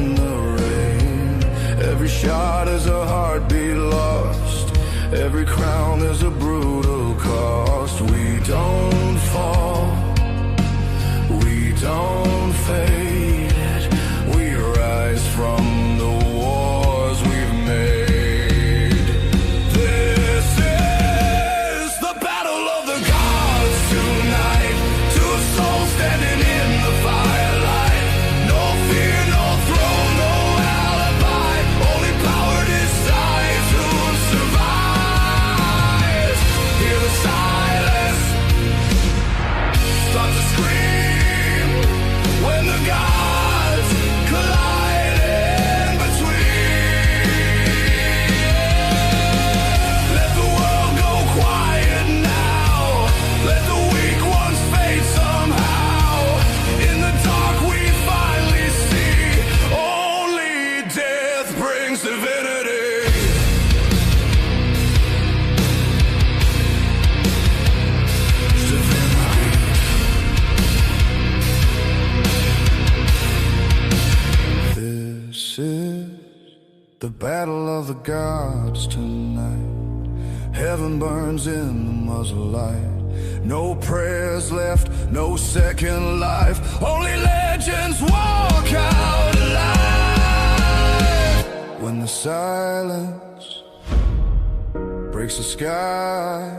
in the rain. Every shot is a heartbeat lost. Every crown is a brutal cost. We don't fall, we don't fade. We rise from the wars we've made. This is the battle of the gods tonight. Two souls standing in the firelight. No fear, no throne, no alibi. Only power decides who survives. Hear the silence start to scream when the gods collide in between. Let the world go quiet now. Let the weak ones fade somehow. In the dark we finally see only death brings divinity. This is the battle of the gods tonight. Heaven burns in the muzzle light. No prayers left, no second life. Only legends walk out alive. When the silence breaks the sky,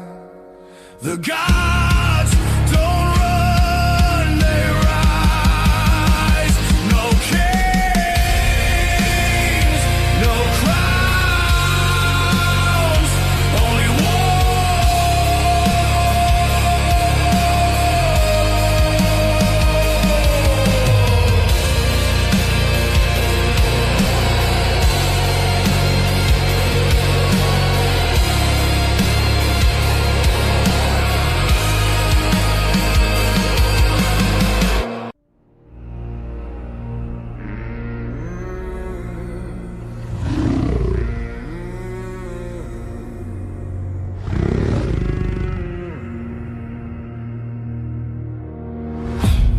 the gods don't run, they rise. No kings, no crowns, only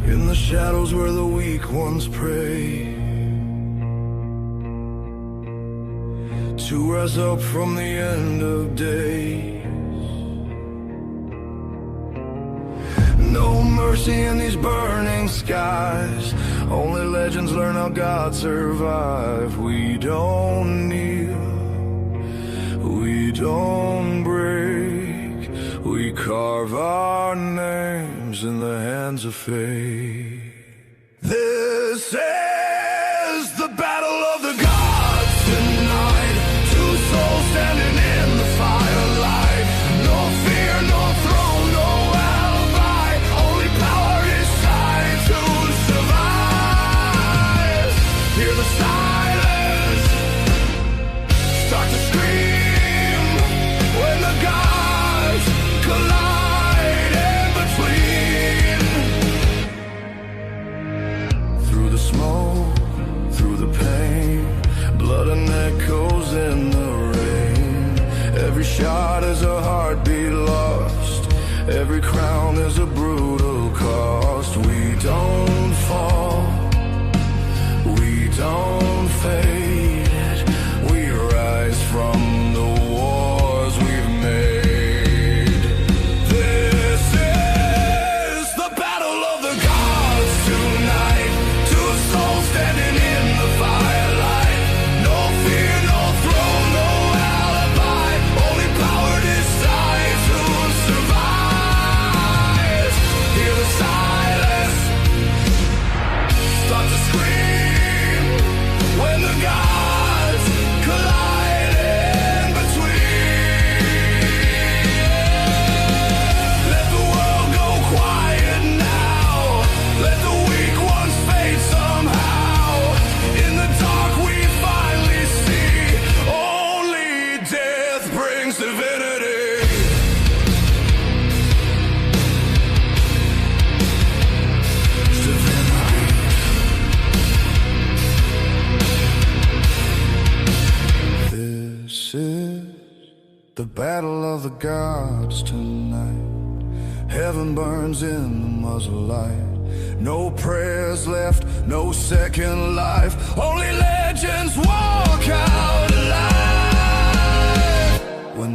in the shadows where the weak ones pray, to rise up from the end of days. No mercy in these burning skies. Only legends learn how gods survive. We don't kneel, we don't break. We carve our names in the hands of fate. This is the battle of the gods tonight. Two souls standing in the firelight. No fear, no throne, no alibi. Only power decides who survives. Hear the silence start to scream when the gods collide in between. Through the smoke, through the pain, blood and echoes in the rain. Every shot is a heartbeat lost. Every crown is a brutal cost. We don't fall, we don't fade. We rise from the wars we've made. This is the battle of the gods tonight. Two souls standing in the firelight. No fear, no throne, no alibi. Only power decides who survives. Hear the silence start to scream when the gods collide in between. Let the world go quiet now. Let the weak ones fade somehow. In the dark we finally see only death brings divinity. This is the battle of the gods tonight. Heaven burns in the muzzle light. No prayers left, no second life. Only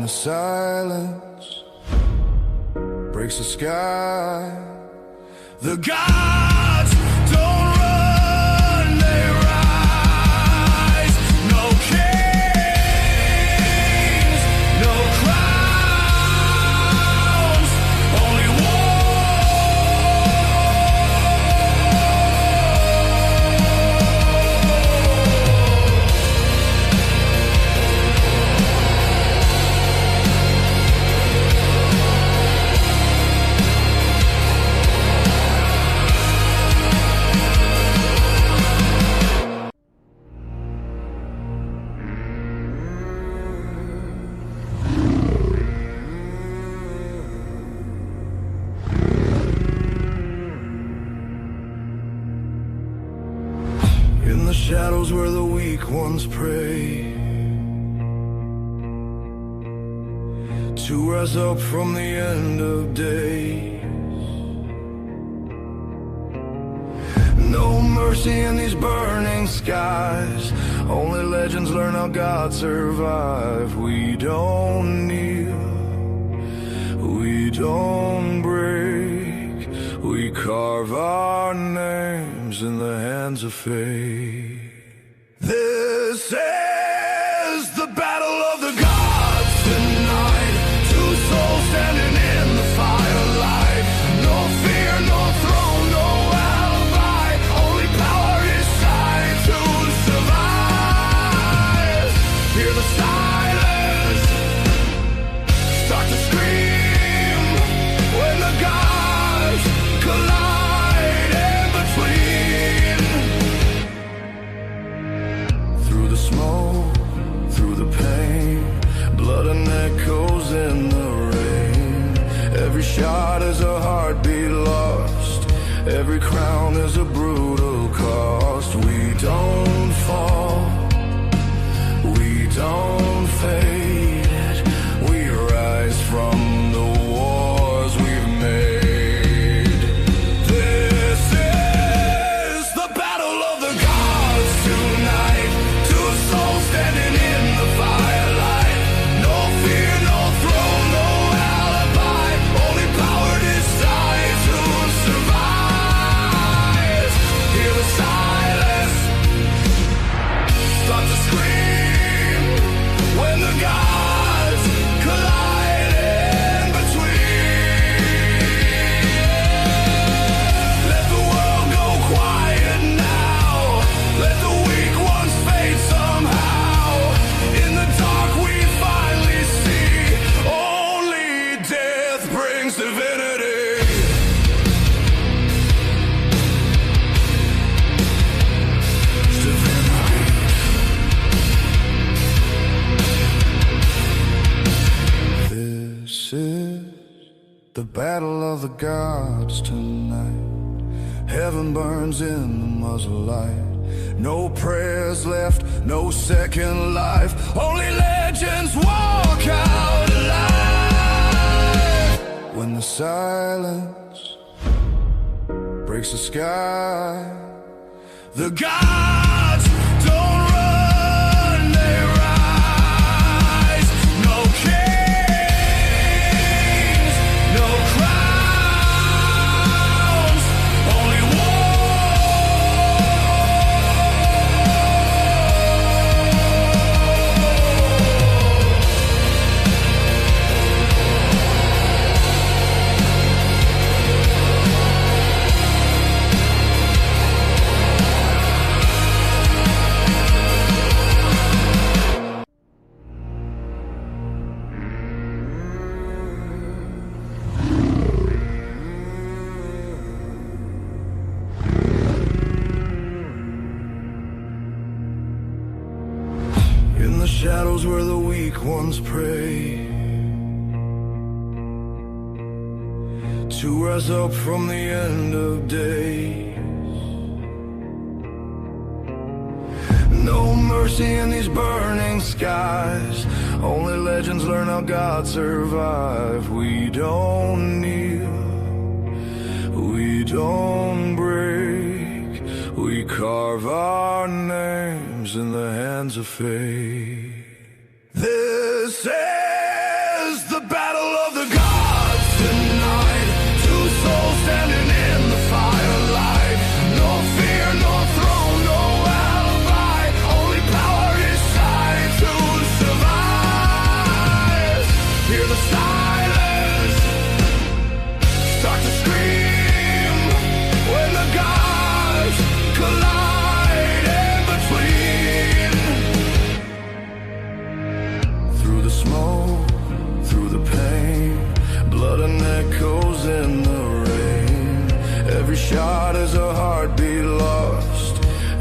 silence breaks the sky, the gods don't run, they rise. No kings, no crowns, only in the shadows where the weak ones pray, to rise up from the end of days. No mercy in these burning skies, only legends learn how God survived. We don't kneel, we don't break, we carve our names in the hands of fate. This is the battle of the gods tonight. Two souls standing in the firelight. No fear, no throne, no alibi. Only power is sight to survive. Hear the silence start to scream when the gods collide in between. Through the smoke, through the pain, blood and echoes in the rain. Every shot is a heartbeat lost, every crown is a brutal cost. We don't fall, we don't fade, we rise from the wars we've made. This is the battle of the gods tonight. Two souls standing in the firelight. No fear, no throne, no alibi. Only power decide to survive. Hear the silence start to scream when the gods collide in between. Let the world go quiet now. Let the weak ones fade somehow. In the dark we finally see only death brings divinity. This is the battle of the gods tonight. Heaven burns in the muzzle light. No prayers left, no second life. Only legends walk out alive. When the silence breaks the sky, the gods don't run, they rise. No kings, no crowns, only in the shadows where the weak ones pray, to rise up from the end of days. No mercy in these burning skies, only legends learn how God survived. We don't kneel, we don't break, we carve our names in the hands of fate. This is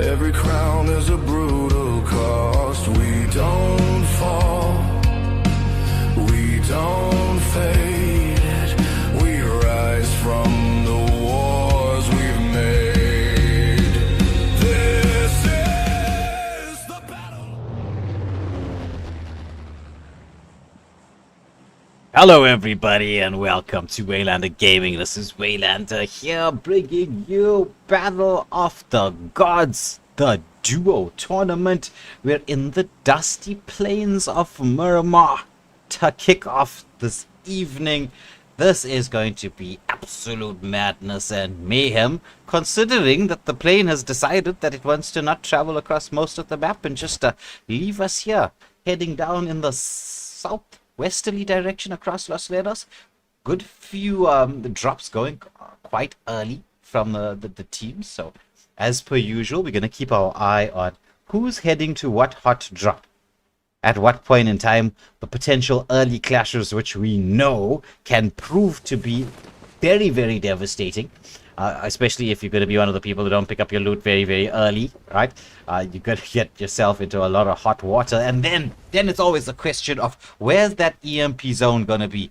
Every crown is a brutal cost. We don't fall, we don't fade. We rise from the wars we've made. This is the battle. Hello everybody and welcome to Waylander Gaming. This is Waylander here bringing you Battle of the Gods, the duo tournament. We're in the dusty plains of Miramar to kick off this evening. This is going to be absolute madness and mayhem, considering that the plane has decided that it wants to not travel across most of the map and just leave us here, heading down in the southwesterly direction across Los Leros. Good few drops going quite early from the teams. So as per usual, we're going to keep our eye on who's heading to what hot drop at what point in time. The potential early clashes, which we know can prove to be very, very devastating, especially if you're going to be one of the people who don't pick up your loot very, very early, right? You're going to get yourself into a lot of hot water, and then it's always a question of where's that EMP zone going to be?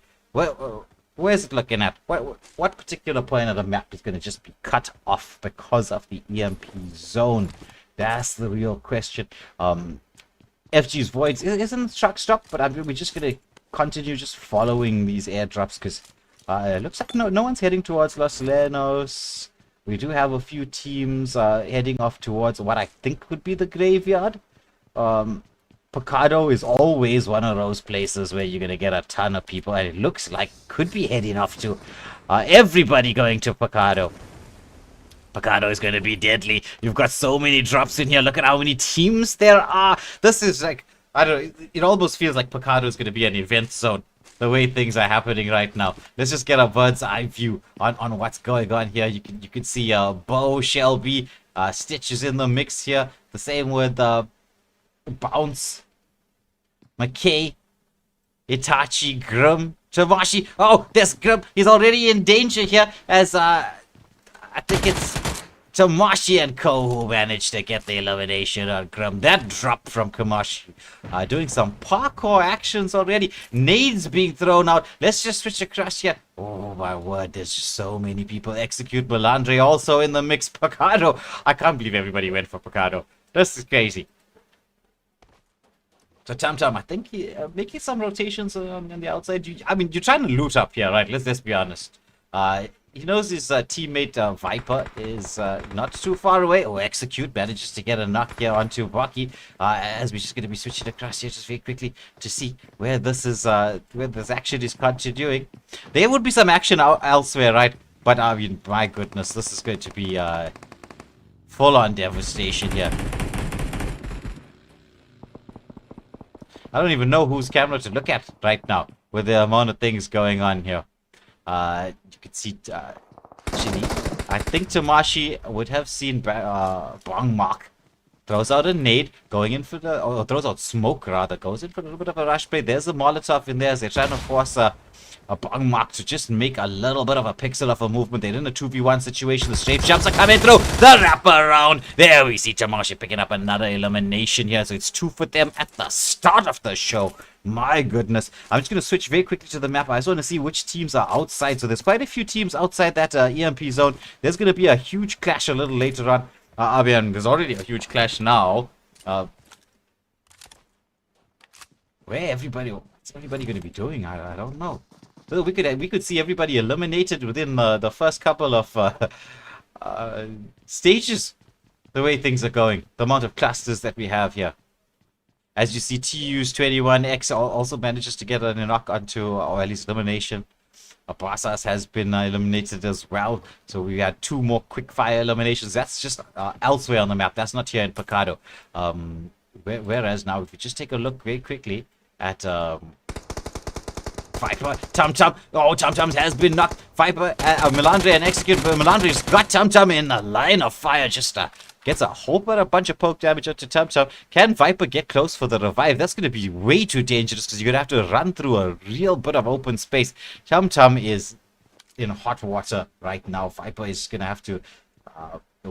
Where's it looking at? What particular point of the map is going to just be cut off because of the EMP zone? That's the real question. FG's Voids isn't truck stop, but we're just going to continue just following these airdrops because it looks like no one's heading towards Los Lenos. We do have a few teams heading off towards what I think would be the graveyard. Picado is always one of those places where you're going to get a ton of people, and it looks like could be heading off to everybody going to Picado. Picado is going to be deadly. You've got so many drops in here. Look at how many teams there are. This is like, I don't know, it almost feels like Picado is going to be an event zone, the way things are happening right now. Let's just get a bird's eye view on what's going on here. You can see Bo, Shelby, Stitch is in the mix here. The same with Bounce, McKay, Itachi, Grim, Tamashi. Oh, there's Grim. He's already in danger here as I think it's Tamashi and Co who managed to get the elimination on Grim. That drop from Kamashi. Doing some parkour actions already. Nades being thrown out. Let's just switch across here. Oh my word, there's just so many people. Execute Melandre also in the mix. Picado. I can't believe everybody went for Picado. This is crazy. So Tam, I think he making some rotations on the outside. You're trying to loot up here, right? Let's be honest. He knows his teammate Viper is not too far away. Oh, Execute manages to get a knock here onto Bucky. As we're just going to be switching across here just very quickly to see where this is, where this action is continuing. There would be some action elsewhere, right? But I mean, my goodness, this is going to be full-on devastation here. I don't even know whose camera to look at right now with the amount of things going on here. You can see actually, I think Tamashi would have seen Bong Mark. Throws out a nade, going in for the, or throws out smoke rather, goes in for a little bit of a rush play. There's a Molotov in there as they're trying to force a Bong Mark to just make a little bit of a pixel of a movement. They're in a 2v1 situation. The strafe jumps are coming through. The wraparound. There we see Tamashi picking up another elimination here. So it's 2 for them at the start of the show. My goodness. I'm just going to switch very quickly to the map. I just want to see which teams are outside. So there's quite a few teams outside that EMP zone. There's going to be a huge clash a little later on. I mean, there's already a huge clash now. What's everybody going to be doing? I don't know. So we could see everybody eliminated within the first couple of stages. The way things are going, the amount of clusters that we have here. As you see, TU's 21X also manages to get a knock onto, or at least elimination. Abasas has been eliminated as well. So we had 2 more quick fire eliminations. That's just elsewhere on the map. That's not here in Picado. Whereas now, if you just take a look very quickly at Viper, Tum. Oh, Tum has been knocked. Viper, Melandre and Execute. Melandre's got Tum in the line of fire. Just gets a whole bunch of poke damage onto Tum. Can Viper get close for the revive? That's going to be way too dangerous because you're going to have to run through a real bit of open space. Tum is in hot water right now. Viper is going to have to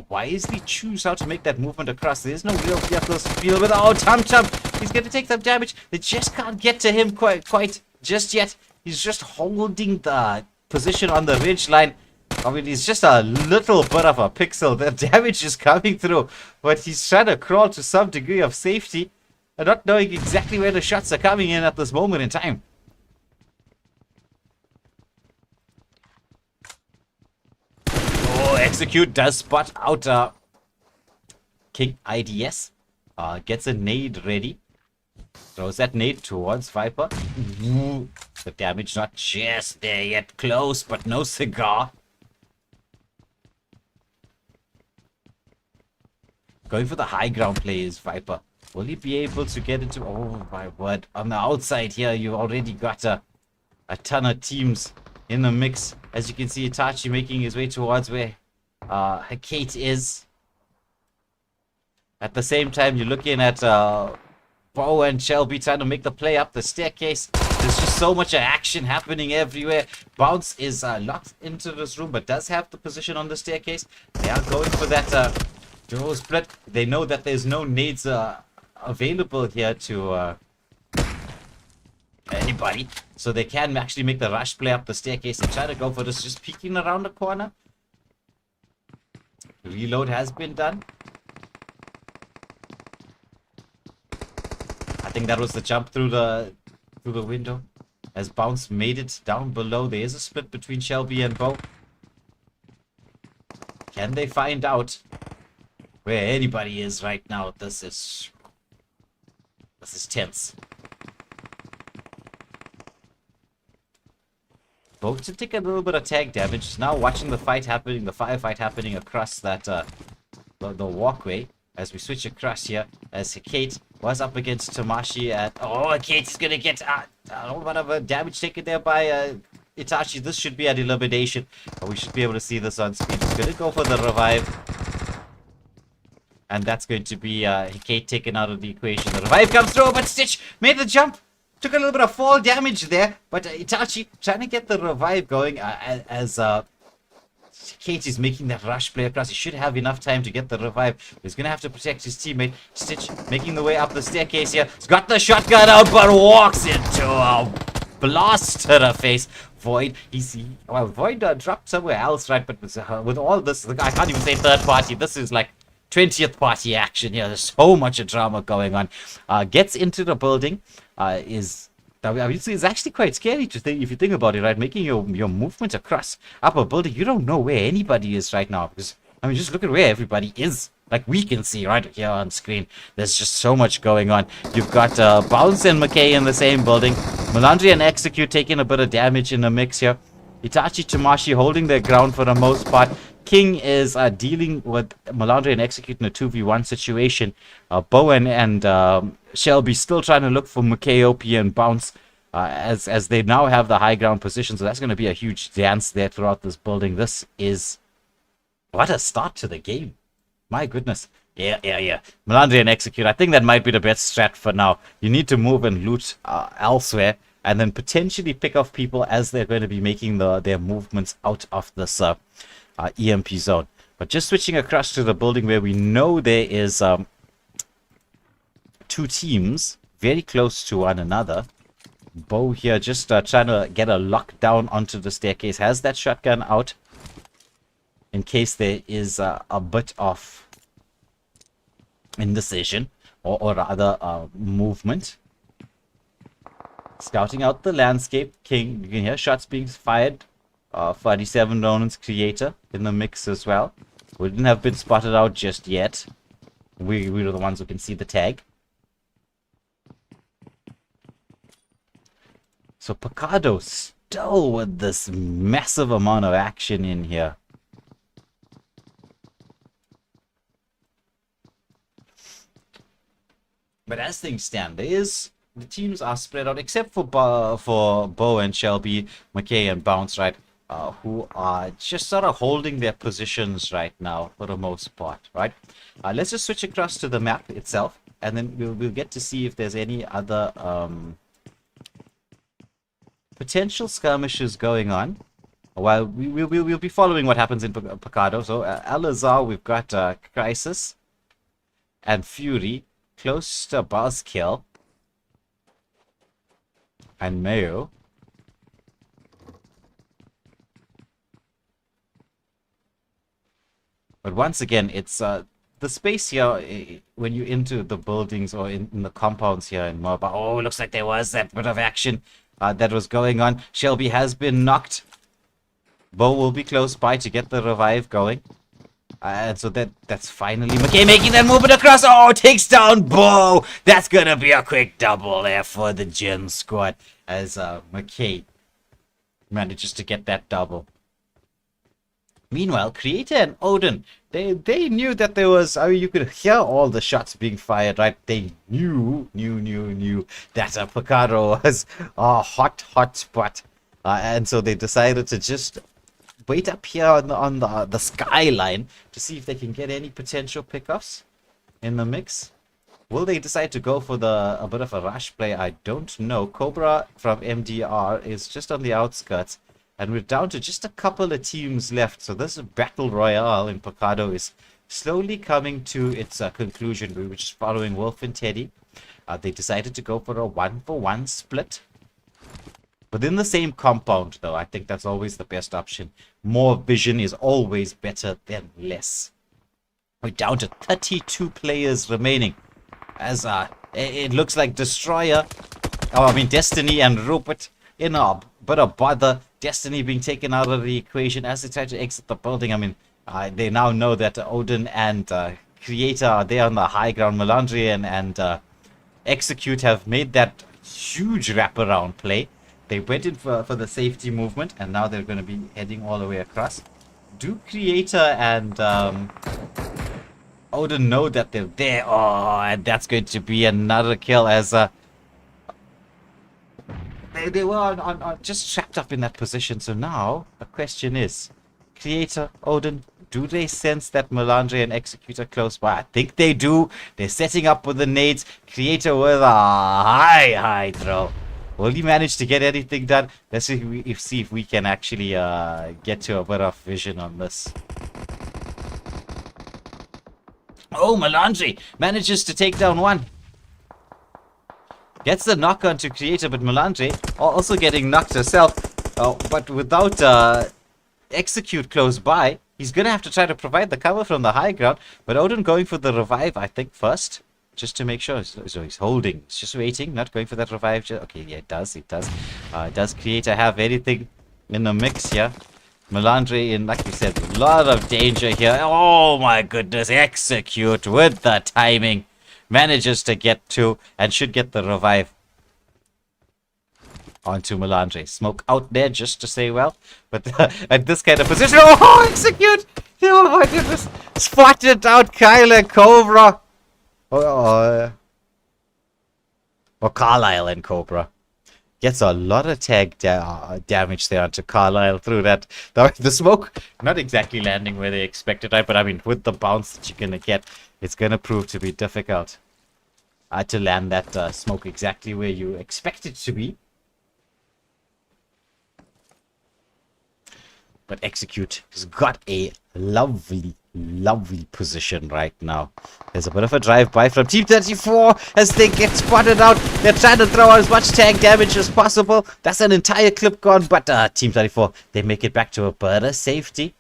wisely choose how to make that movement across. There's no real vehicles to deal with. Oh, Chump! He's going to take some damage. They just can't get to him quite just yet. He's just holding the position on the ridge line. I mean, he's just a little bit of a pixel. The damage is coming through, but he's trying to crawl to some degree of safety and not knowing exactly where the shots are coming in at this moment in time. Oh, Execute does spot out King IDS. Gets a nade ready. Throws that nade towards Viper. The damage not just there yet. Close, but no cigar. Going for the high ground play is Viper. Will he be able to get into... Oh my word. On the outside here, you've already got a ton of teams in the mix. As you can see, Itachi making his way towards where Hecate is. At the same time, you're looking at Bo and Shelby trying to make the play up the staircase. There's just so much action happening everywhere. Bounce is locked into this room, but does have the position on the staircase. They are going for that duo split. They know that there's no nades available here to anybody. So they can actually make the rush play up the staircase and try to go for this, just peeking around the corner. Reload has been done. I think that was the jump through the window. As Bounce made it down below, there is a split between Shelby and Bo. Can they find out where anybody is right now? This is tense. Both to take a little bit of tag damage. Now watching the fight happening, the firefight happening across that the walkway. As we switch across here, as Hecate was up against Tamashi at... Oh, Hecate is gonna get a lot of damage taken there by Itachi. This should be an elimination. We should be able to see this on screen. He's gonna go for the revive. And that's going to be Hecate taken out of the equation. The revive comes through, but Stitch made the jump. Took a little bit of fall damage there, but Itachi trying to get the revive going as Hecate is making that rush play across. He should have enough time to get the revive. He's going to have to protect his teammate. Stitch making the way up the staircase here. He's got the shotgun out, but walks into a blast to the face. Void, Void dropped somewhere else, right? But with all this, I can't even say third party. This is like 20th party action here. There's so much drama going on. Gets into the building. It's actually quite scary to think, if you think about it, right? Making your movement across up a building, you don't know where anybody is right now. Because, I mean, just look at where everybody is. Like we can see right here on screen. There's just so much going on. You've got Bounce and McKay in the same building. Melandri and Execute taking a bit of damage in the mix here. Itachi, Tamashi holding their ground for the most part. King is dealing with Melandri and Execute in a 2v1 situation. Bowen and Shelby still trying to look for McKay, and Bounce as they now have the high ground position. So that's going to be a huge dance there throughout this building. This is... What a start to the game. My goodness. Yeah. Melandri and Execute. I think that might be the best strat for now. You need to move and loot elsewhere. And then potentially pick off people as they're going to be making their movements out of this EMP zone. But just switching across to the building where we know there is two teams very close to one another. Bo here just trying to get a lockdown onto the staircase. Has that shotgun out in case there is a bit of indecision or rather movement. Scouting out the landscape. King, you can hear shots being fired. 47 Ronan's creator in the mix as well. Wouldn't have been spotted out just yet. We were the ones who can see the tag. So Picardo still with this massive amount of action in here. But as things stand, the teams are spread out except for Bo and Shelby, McKay and Bounce, right? Who are just sort of holding their positions right now for the most part, right? Let's just switch across to the map itself, and then we'll get to see if there's any other potential skirmishes going on. Well, we'll be following what happens in Picado. So, Al-Azhar, we've got Crisis and Fury close to Buzzkill and Mayo. But once again, it's the space here when you into the buildings or in the compounds here in Mobile. Oh, looks like there was that bit of action that was going on. Shelby has been knocked. Bo will be close by to get the revive going. And so that's finally McKay making that movement across. Oh, takes down Bo. That's going to be a quick double there for the Gen squad as McKay manages to get that double. Meanwhile, Creator and Odin, they knew that there was, I mean, you could hear all the shots being fired, right? They knew that Picado was a hot spot. And so they decided to just wait up here on the skyline to see if they can get any potential pickups in the mix. Will they decide to go for a bit of a rush play? I don't know. Cobra from MDR is just on the outskirts. And we're down to just a couple of teams left. So this battle royale in Picado is slowly coming to its conclusion. We were just following Wolf and Teddy. They decided to go for a 1-for-1 split. Within the same compound, though, I think that's always the best option. More vision is always better than less. We're down to 32 players remaining. As it looks like Destroyer, Destiny and Rupert in a bit of bother. Destiny being taken out of the equation as they try to exit the building. They now know that Odin and Creator are there on the high ground. Melandri and Execute have made that huge wraparound play. They went in for the safety movement, and now they're going to be heading all the way across. Do Creator and Odin know that they're there? Oh, and that's going to be another kill as they were on just trapped up in that position. So now the question is, Creator, Odin, do they sense that Melandre and Execute are close by? I think they do. They're setting up with the nades. Creator with a high throw. Will he manage to get anything done? Let's see if we can actually get to a bit of vision on this. Oh, Melandre manages to take down one. Gets the knock onto Creator, but Melandre also getting knocked herself. But without Execute close by, he's going to have to try to provide the cover from the high ground. But Odin going for the revive, I think, first. Just to make sure. So he's holding. He's just waiting, not going for that revive. Okay, yeah, it does. Does Creator have anything in the mix here? Melandre in, like we said, a lot of danger here. Oh my goodness. Execute with the timing. Manages to get to and should get the revive onto Melandre. Smoke out there just to say well. But at this kind of position. Oh, Execute! Oh my goodness. Spotted out Kyle and Cobra. Or Carlisle and Cobra. Gets a lot of tag damage there onto Carlisle through that. The smoke not exactly landing where they expected, right? But with the bounce that you're going to get, it's going to prove to be difficult to land that smoke exactly where you expect it to be. But Execute has got a lovely position right now. There's a bit of a drive-by from Team 34 as they get spotted out. They're trying to throw as much tag damage as possible. That's an entire clip gone, but Team 34, they make it back to a better safety.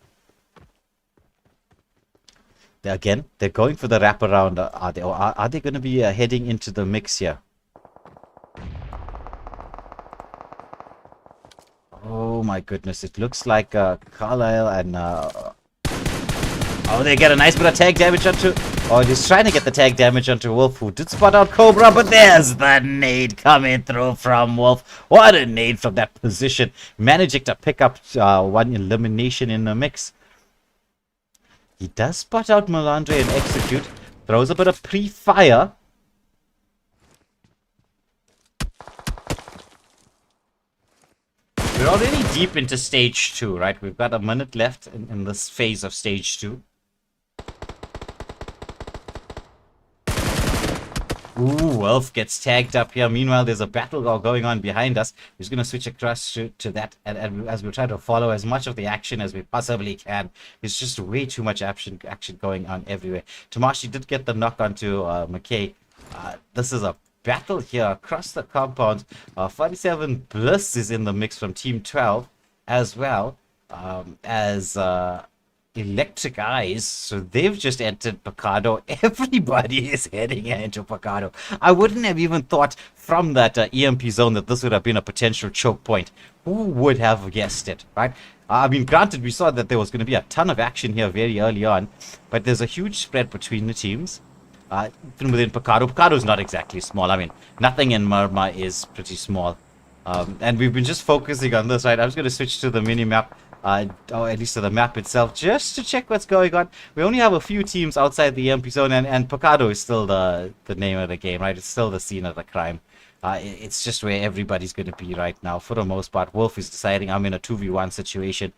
Again, they're going for the wraparound. Are they going to be heading into the mix here? Oh my goodness, it looks like Carlisle and they get a nice bit of tag damage onto... Oh, he's trying to get the tag damage onto Wolf, who did spot out Cobra, but there's the nade coming through from Wolf. What a nade from that position. Managing to pick up one elimination in the mix. He does spot out Melandre and Execute. Throws a bit of pre-fire. We're already deep into stage 2, right? We've got a minute left in this phase of stage 2. Ooh, Wolf gets tagged up here. Meanwhile, there's a battle going on behind us. We're just going to switch across to that. And as we try to follow as much of the action as we possibly can. There's just way too much action going on everywhere. Tamashi did get the knock onto McKay. This is a battle here across the compound. 47 Bliss is in the mix from Team 12 as well as Electric Eyes. So they've just entered Picado. Everybody is heading into Picado. I wouldn't have even thought from that EMP zone that this would have been a potential choke point. Who would have guessed it, right? I mean, granted, we saw that there was going to be a ton of action here very early on, but there's a huge spread between the teams. Even within Picado. Picado is not exactly small. I mean, nothing in Marma is pretty small. And we've been just focusing on this, right? I'm just going to switch to the mini-map. Or at least to the map itself, just to check what's going on. We only have a few teams outside the EMP zone, and Picado is still the name of the game, right? It's still the scene of the crime. It's just where everybody's going to be right now. For the most part, Wolf is deciding I'm in a 2v1 situation.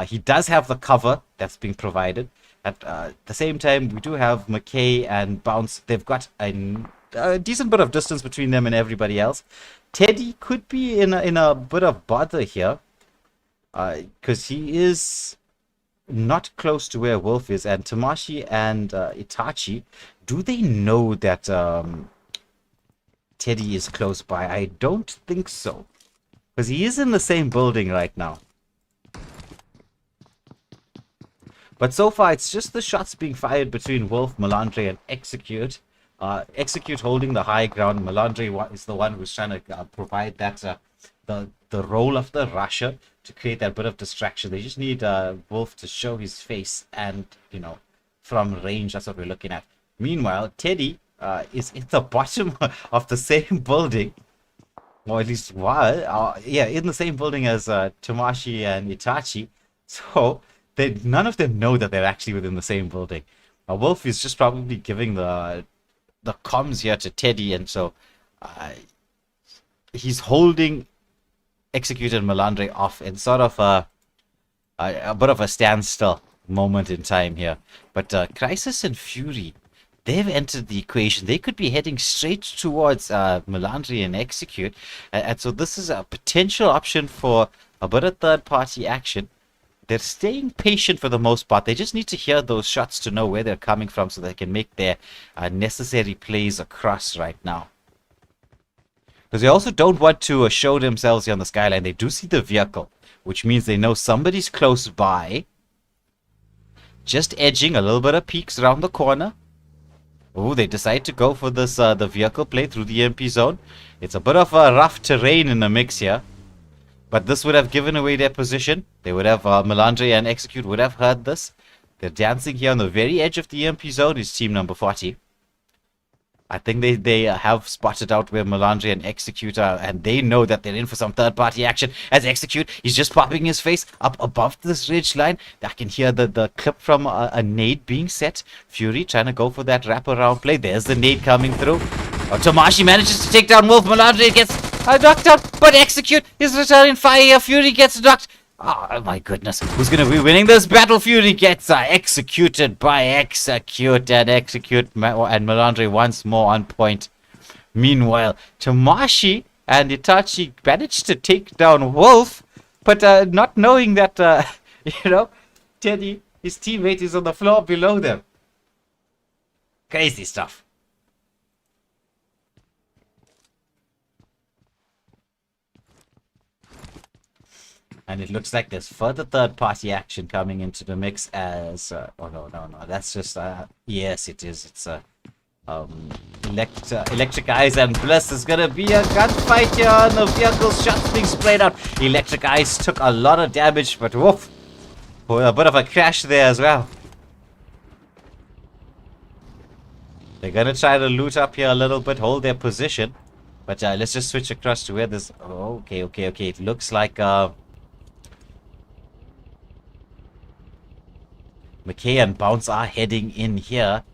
He does have the cover that's being provided. At the same time, we do have McKay and Bounce. They've got a decent bit of distance between them and everybody else. Teddy could be in a bit of bother here. Because he is not close to where Wolf is, and Tamashi and Itachi, do they know that Teddy is close by? I don't think so, because he is in the same building right now. But so far, it's just the shots being fired between Wolf, Melandre, and Execute. Execute holding the high ground. Melandre is the one who's trying to provide that the role of the rusher to create that bit of distraction. They just need Wolf to show his face, and from range, that's what we're looking at. Meanwhile, Teddy is at the bottom of the same building, or at least in the same building as Tamashi and Itachi. So none of them know that they're actually within the same building. Wolf is just probably giving the comms here to Teddy, and so he's holding Execute and Melandre off in sort of a bit of a standstill moment in time here. But Crisis and Fury, they've entered the equation. They could be heading straight towards Melandre and Execute, and so this is a potential option for a bit of third-party action. They're staying patient for the most part. They just need to hear those shots to know where they're coming from so they can make their necessary plays across right now. Because they also don't want to show themselves here on the skyline. They do see the vehicle, which means they know somebody's close by. Just edging a little bit of peeks around the corner. Oh, they decide to go for this the vehicle play through the EMP zone. It's a bit of a rough terrain in the mix here. But this would have given away their position. They would have, Melandre and Execute would have heard this. They're dancing here on the very edge of the EMP zone is team number 40. I think they have spotted out where Melandre and Execute are, and they know that they're in for some third-party action. As Execute, he's just popping his face up above this ridge line. I can hear the clip from a nade being set. Fury trying to go for that wraparound play. There's the nade coming through. Tamashi manages to take down Wolf. Melandre gets knocked out, but Execute is returning fire. Fury gets knocked. Oh my goodness, who's going to be winning this battle? Fury gets executed by Execute, and Execute and Melandre once more on point. Meanwhile, Tamashi and Itachi managed to take down Wolf, but not knowing that, Teddy, his teammate, is on the floor below them. Crazy stuff. And it looks like there's further third-party action coming into the mix as... no. That's just... yes, it is. It's Electric Eyes and Bliss. Is going to be a gunfight here on the vehicle. Shots being sprayed out. Electric Eyes took a lot of damage, but woof. A bit of a crash there as well. They're going to try to loot up here a little bit, hold their position. But let's just switch across to where this... Oh, okay. It looks like... McKay and Bounce are heading in here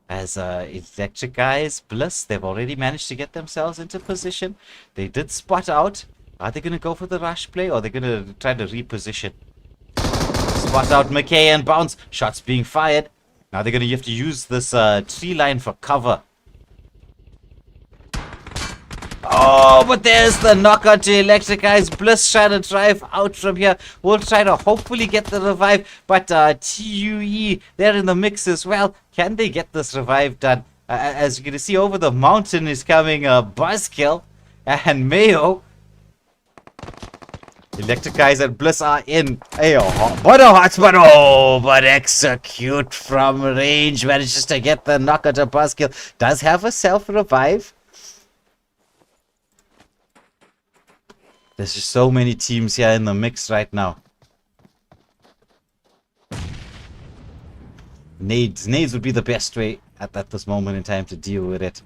as Electric Eyes, Bliss, they've already managed to get themselves into position. They did spot out. Are they going to go for the rush play, or are they going to try to reposition? Spot out McKay and Bounce. Shots being fired. Now they're going to have to use this tree line for cover. Oh, but there's the knockout to Electric Eyes. Bliss trying to drive out from here. We'll try to hopefully get the revive. But TUE, they're in the mix as well. Can they get this revive done? As you can see, over the mountain is coming Buzzkill and Mayo. Electric Eyes and Bliss are in. Hey, but a hotspot. Oh, but Execute from range manages to get the knockout to Buzzkill. Does have a self-revive. There's just so many teams here in the mix right now. Nades would be the best way at this moment in time to deal with it.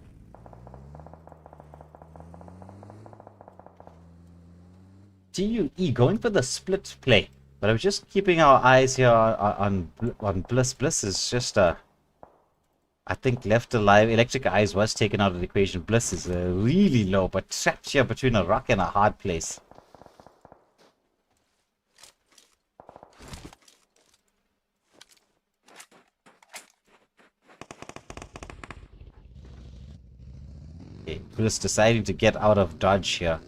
TUE going for the split play, but I'm just keeping our eyes here on Bliss. Bliss is just I think left alive. Electric Eyes was taken out of the equation. Bliss is really low, but trapped here between a rock and a hard place. Okay, Bliss deciding to get out of dodge here.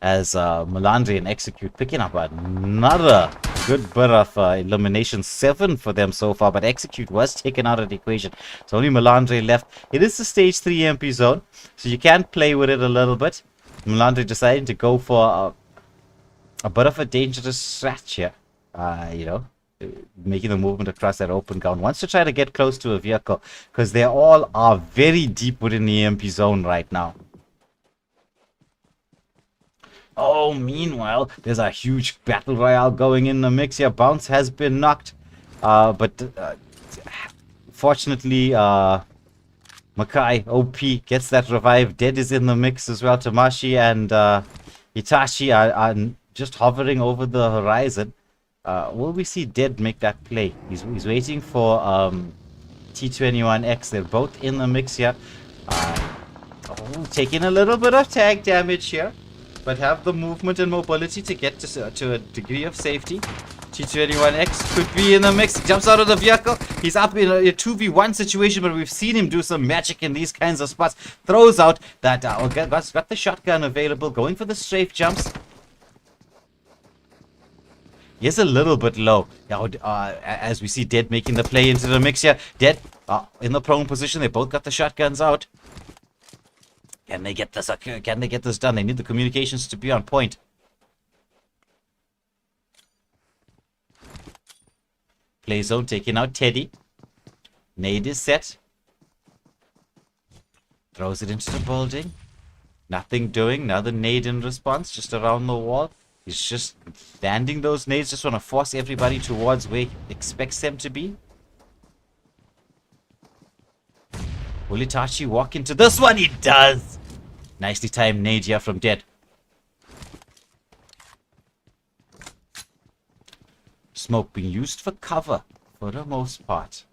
As Melandri and Execute picking up another good bit of elimination. 7 for them so far, but Execute was taken out of the equation. So only Melandri left. It is the stage 3 MP zone, so you can play with it a little bit. Melandri deciding to go for a bit of a dangerous stretch here. You know, making the movement across that open ground. Wants to try to get close to a vehicle, because they all are very deep within the MP zone right now. Oh, meanwhile, there's a huge battle royale going in the mix here. Bounce has been knocked, but fortunately, Makai, OP, gets that revive. Dead is in the mix as well. Tamashi and Itachi are just hovering over the horizon. Will we see Dead make that play? He's waiting for T21X. They're both in the mix here. Taking a little bit of tag damage here, but have the movement and mobility to get to a degree of safety. T21X could be in the mix. Jumps out of the vehicle. He's up in a 2v1 situation, but we've seen him do some magic in these kinds of spots. Throws out that got the shotgun available. Going for the strafe jumps. He is a little bit low. As we see Dead making the play into the mix here. Dead in the prone position. They both got the shotguns out. Can they get this? Can they get this done? They need the communications to be on point. Play zone taking out Teddy. Nade is set. Throws it into the building. Nothing doing. Another nade in response, just around the wall. He's just landing those nades. Just want to force everybody towards where he expects them to be. Will Itachi walk into this one? He does! Nicely timed nade here from Dead. Smoke being used for cover for the most part.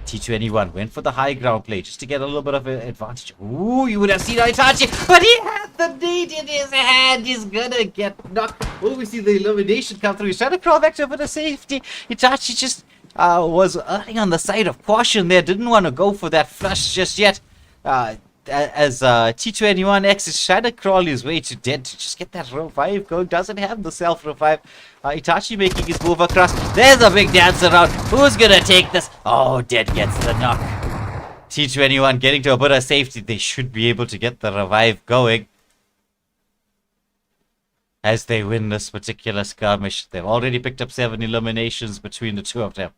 T21 went for the high ground play just to get a little bit of an advantage. Ooh, you would have seen Itachi, but he had the nade in his hand. He's gonna get knocked. Oh, we see the elimination come through. He's trying to crawl back to a bit of safety. Itachi just was erring on the side of caution there. Didn't want to go for that flush just yet. As T21X is trying to crawl his way to Dead to just get that revive going. Doesn't have the self-revive. Itachi making his move across. There's a big dance around. Who's gonna take this? Oh, Dead gets the knock. T21 getting to a bit of safety. They should be able to get the revive going as they win this particular skirmish. They've already picked up 7 eliminations between the two of them.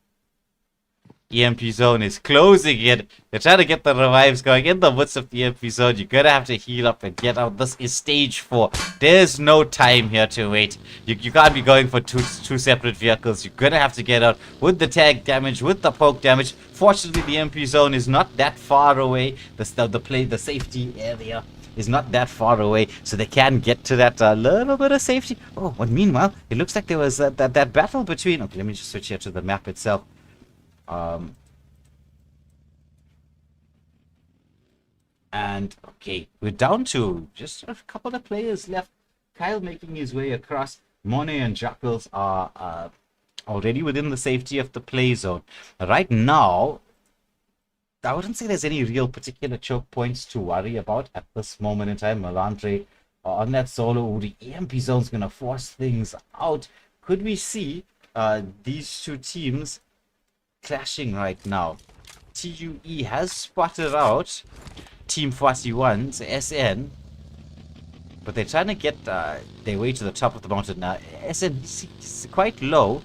EMP zone is closing in. They're trying to get the revives going in the midst of the EMP zone. You're gonna have to heal up and get out. This is stage 4. There's no time here to wait. You can't be going for two separate vehicles. You're gonna have to get out with the tag damage, with the poke damage. Fortunately, the EMP zone is not that far away. The safety area is not that far away, so they can get to that little bit of safety. Oh, but meanwhile, it looks like there was that battle between. Okay, let me just switch here to the map itself. And okay, we're down to just a couple of players left. Kyle making his way across. Monet and Jackals are already within the safety of the play zone. Right now, I wouldn't say there's any real particular choke points to worry about at this moment in time. Melandre on that solo. The EMP zone's going to force things out. Could we see these two teams clashing right now? TUE has spotted out Team 41's SN, but they're trying to get their way to the top of the mountain now. SN is quite low.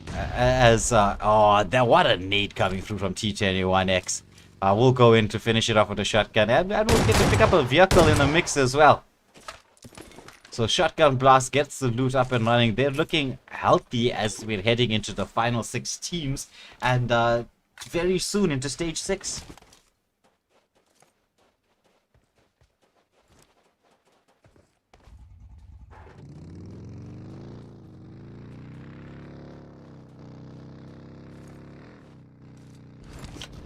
What a nade coming through from T21X. We'll go in to finish it off with a shotgun, and we'll get to pick up a vehicle in the mix as well. So shotgun blast gets the loot up and running. They're looking healthy as we're heading into the final 6 teams, and very soon into stage 6.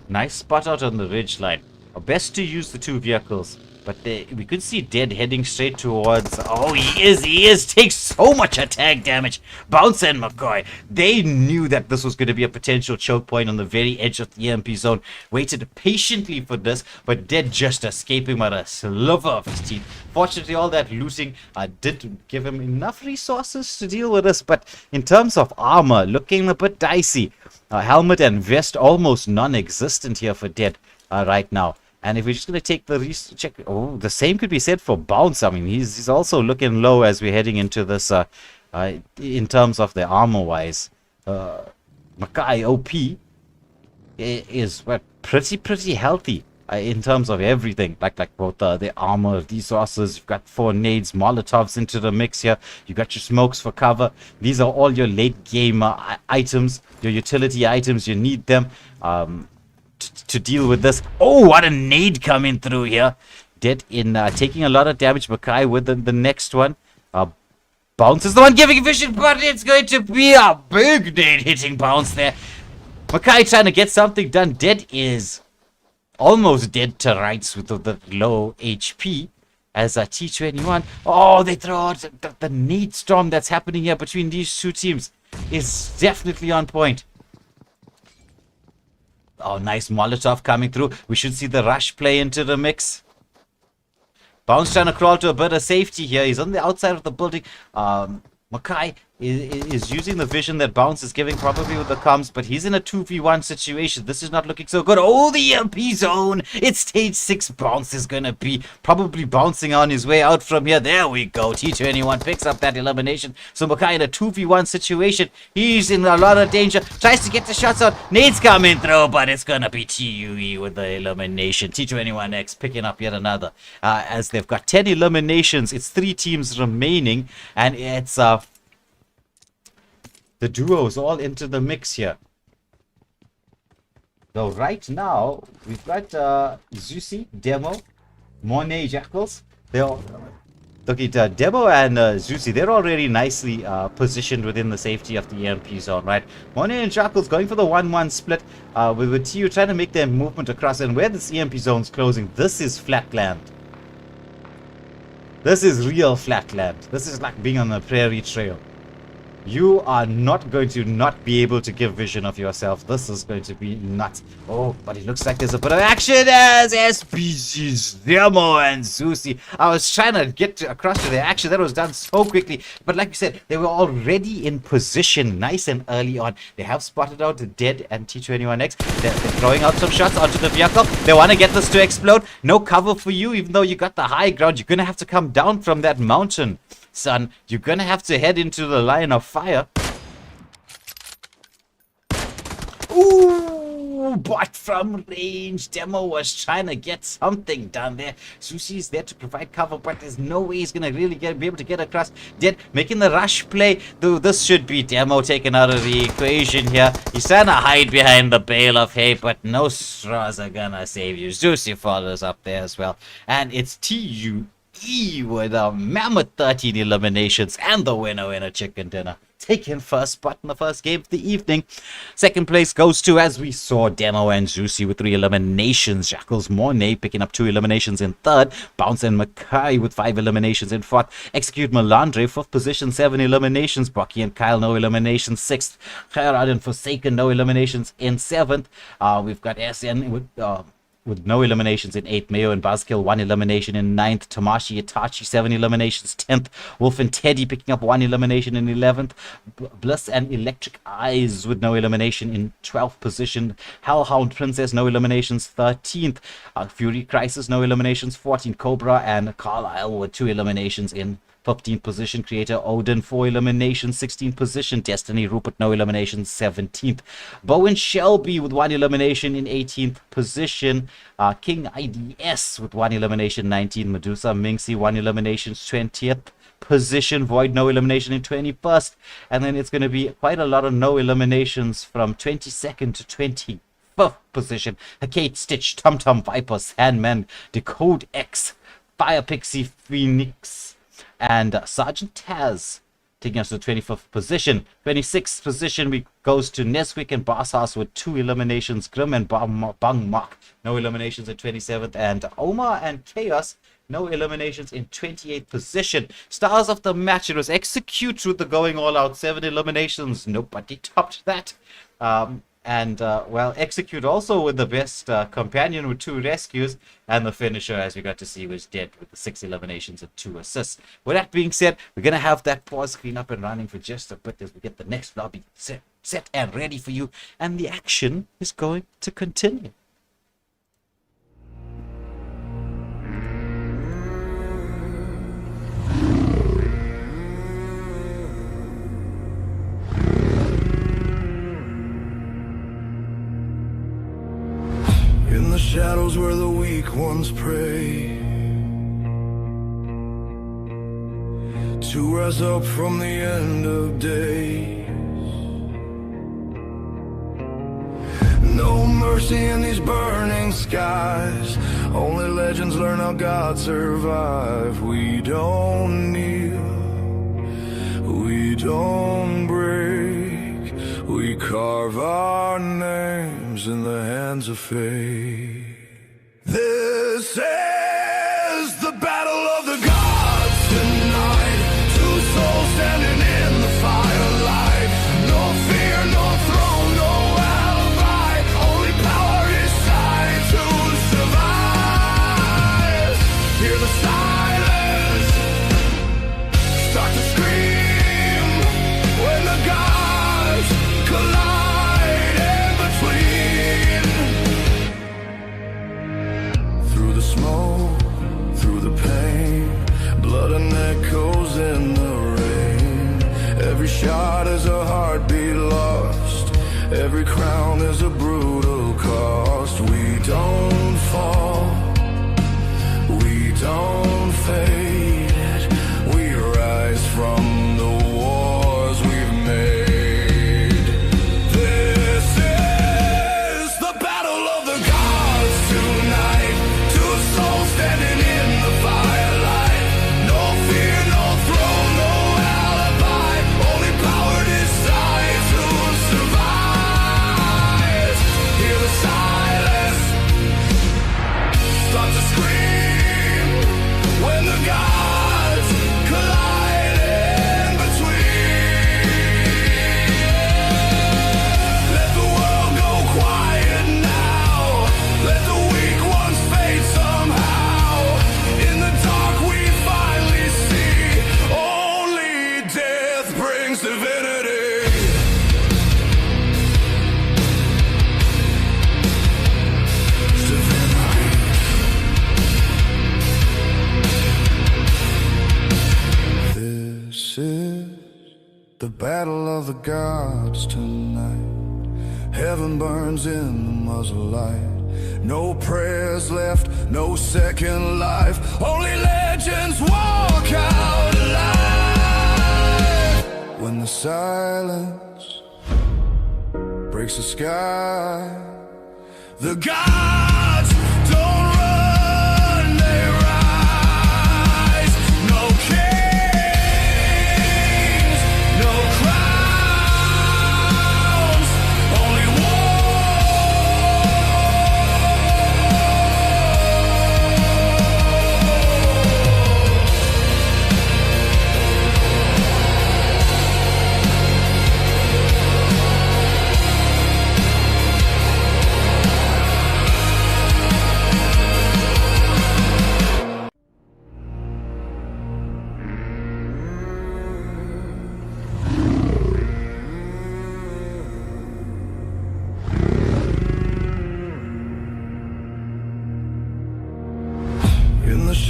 Nice spot out on the ridge line. Best to use the 2 vehicles. But we could see Dead heading straight towards... Oh, he is! Takes so much attack damage. Bounce and McCoy. They knew that this was going to be a potential choke point on the very edge of the EMP zone. Waited patiently for this, but Dead just escaping by a sliver of his teeth. Fortunately, all that looting did give him enough resources to deal with this. But in terms of armor, looking a bit dicey. Helmet and vest almost non-existent here for Dead right now. And if we're just going to take the check, the same could be said for Bounce. I mean, he's also looking low as we're heading into this, in terms of the armor-wise. Makai OP is pretty healthy in terms of everything. Like both the armor, resources. You've got 4 nades, Molotovs into the mix here. You've got your smokes for cover. These are all your late game items, your utility items. You need them. To deal with this. Oh, what a nade coming through here. Dead in taking a lot of damage. Makai with the next one. Bounce is the one giving vision, but it's going to be a big nade hitting Bounce there. Makai trying to get something done. Dead is almost dead to rights with the low HP. As a T21. Oh, they throw out the nade storm that's happening here between these 2 teams. Is definitely on point. Oh, nice Molotov coming through. We should see the rush play into the mix. Bounce trying to crawl to a bit of safety here. He's on the outside of the building. Makai is using the vision that Bounce is giving, probably with the comms, but he's in a 2v1 situation. This is not looking so good. Oh, the EMP zone! It's stage 6. Bounce is going to be probably bouncing on his way out from here. There we go. T21 picks up that elimination. So Makai in a 2v1 situation. He's in a lot of danger. Tries to get the shots out. Nade's coming through, but it's going to be TUE with the elimination. T21X picking up yet another. As they've got 10 eliminations. It's 3 teams remaining, and it's... the duos all into the mix here. So right now, we've got Zusi, Demo, Monet, Jackals. They're all... Look at Demo and Zusi. They're already nicely positioned within the safety of the EMP zone, right? Monet and Jackals going for the 1-1 split. With TU trying to make their movement across. And where this EMP zone's closing, this is flatland. This is real flatland. This is like being on a prairie trail. You are not going to not be able to give vision of yourself. This is going to be nuts. Oh, but it looks like there's a bit of action as SPG's Demo and Zusi. I was trying to get across to the action. That was done so quickly. But like you said, they were already in position nice and early on. They have spotted out the Dead and T21X. They're throwing out some shots onto the vehicle. They want to get this to explode. No cover for you, even though you got the high ground. You're going to have to come down from that mountain. Son, you're gonna have to head into the line of fire. Ooh, but from range, Demo was trying to get something done there. Susie's there to provide cover, but there's no way he's gonna really be able to get across. Dead making the rush play. Though this should be Demo taken out of the equation here. He's trying to hide behind the bale of hay, but no straws are gonna save you. Susie follows up there as well, and it's TU with a mammoth 13 eliminations and the winner chicken dinner. taken first spot in the first game of the evening. Second place goes to, as we saw, Demo and Juicy with 3 eliminations. Jackals Mornay picking up 2 eliminations in third. Bounce and Mackay with 5 eliminations in fourth. Execute Melandre, 5th position, 7 eliminations. Bucky and Kyle, no eliminations, 6th. Gerard and Forsaken, no eliminations in 7th. We've got SN with no eliminations in 8th. Mayo and Buzzkill, 1 elimination in 9th. Tamashi Itachi, 7 eliminations, 10th. Wolf and Teddy picking up 1 elimination in 11th. Bliss and Electric Eyes with no elimination in 12th position. Hellhound Princess, no eliminations, 13th. Fury Crisis, no eliminations, 14th. Cobra and Carlisle with 2 eliminations in 15th position. Creator Odin, 4 eliminations, 16th position. Destiny Rupert, no eliminations, 17th. Bowen Shelby with 1 elimination in 18th position. King IDS with 1 elimination, 19th. Medusa Minxie, 1 elimination, 20th position. Void, no elimination in 21st. And then it's going to be quite a lot of no eliminations from 22nd to 25th position. Kate Stitch, Tum Tum Viper, Sandman, Decode X, Fire Pixie Phoenix, and Sergeant Taz taking us to the 25th position. 26th position goes to Neswick and Boss House with 2 eliminations. Grim and Bang Mark, no eliminations in 27th. And Omar and Chaos, no eliminations in 28th position. Stars of the match, it was Execute with the going all out, 7 eliminations. Nobody topped that. Well, Execute also with the best companion with 2 rescues, and the finisher, as we got to see, was Dead with the 6 eliminations and 2 assists. With that being said, we're going to have that pause screen up and running for just a bit as we get the next lobby set and ready for you, and the action is going to continue. In the shadows where the weak ones pray, to rise up from the end of days. No mercy in these burning skies. Only legends learn how God survived. We don't kneel, we don't break. We carve our names in the hands of fate. This is the battle of the gods tonight. 2 souls standing in the firelight. No fear, no throne, no alibi. Only power inside to survive. Hear the silence start to scream when the gods collide in between. Through the smoke, through the pain, blood and echoes in the rain. Every shot is a heartbeat lost. Every crown is a brutal cost. We don't fall, we don't fade. We rise from the wars we've made. This is the battle of the gods tonight. 2 souls standing in the firelight. No fear, no throne, no alibi. Only power designed to survive. Hear the silence start to scream when the gods collide in between. Let the world go quiet now. Let the weak ones fade somehow. In the dark we finally see only death brings divinity. This is the battle of the gods tonight. Heaven burns in the muzzle light. No prayers left, no second life. Only legends walk out alive. When the silence breaks the sky, the gods don't run, they rise. No kings, no crowns.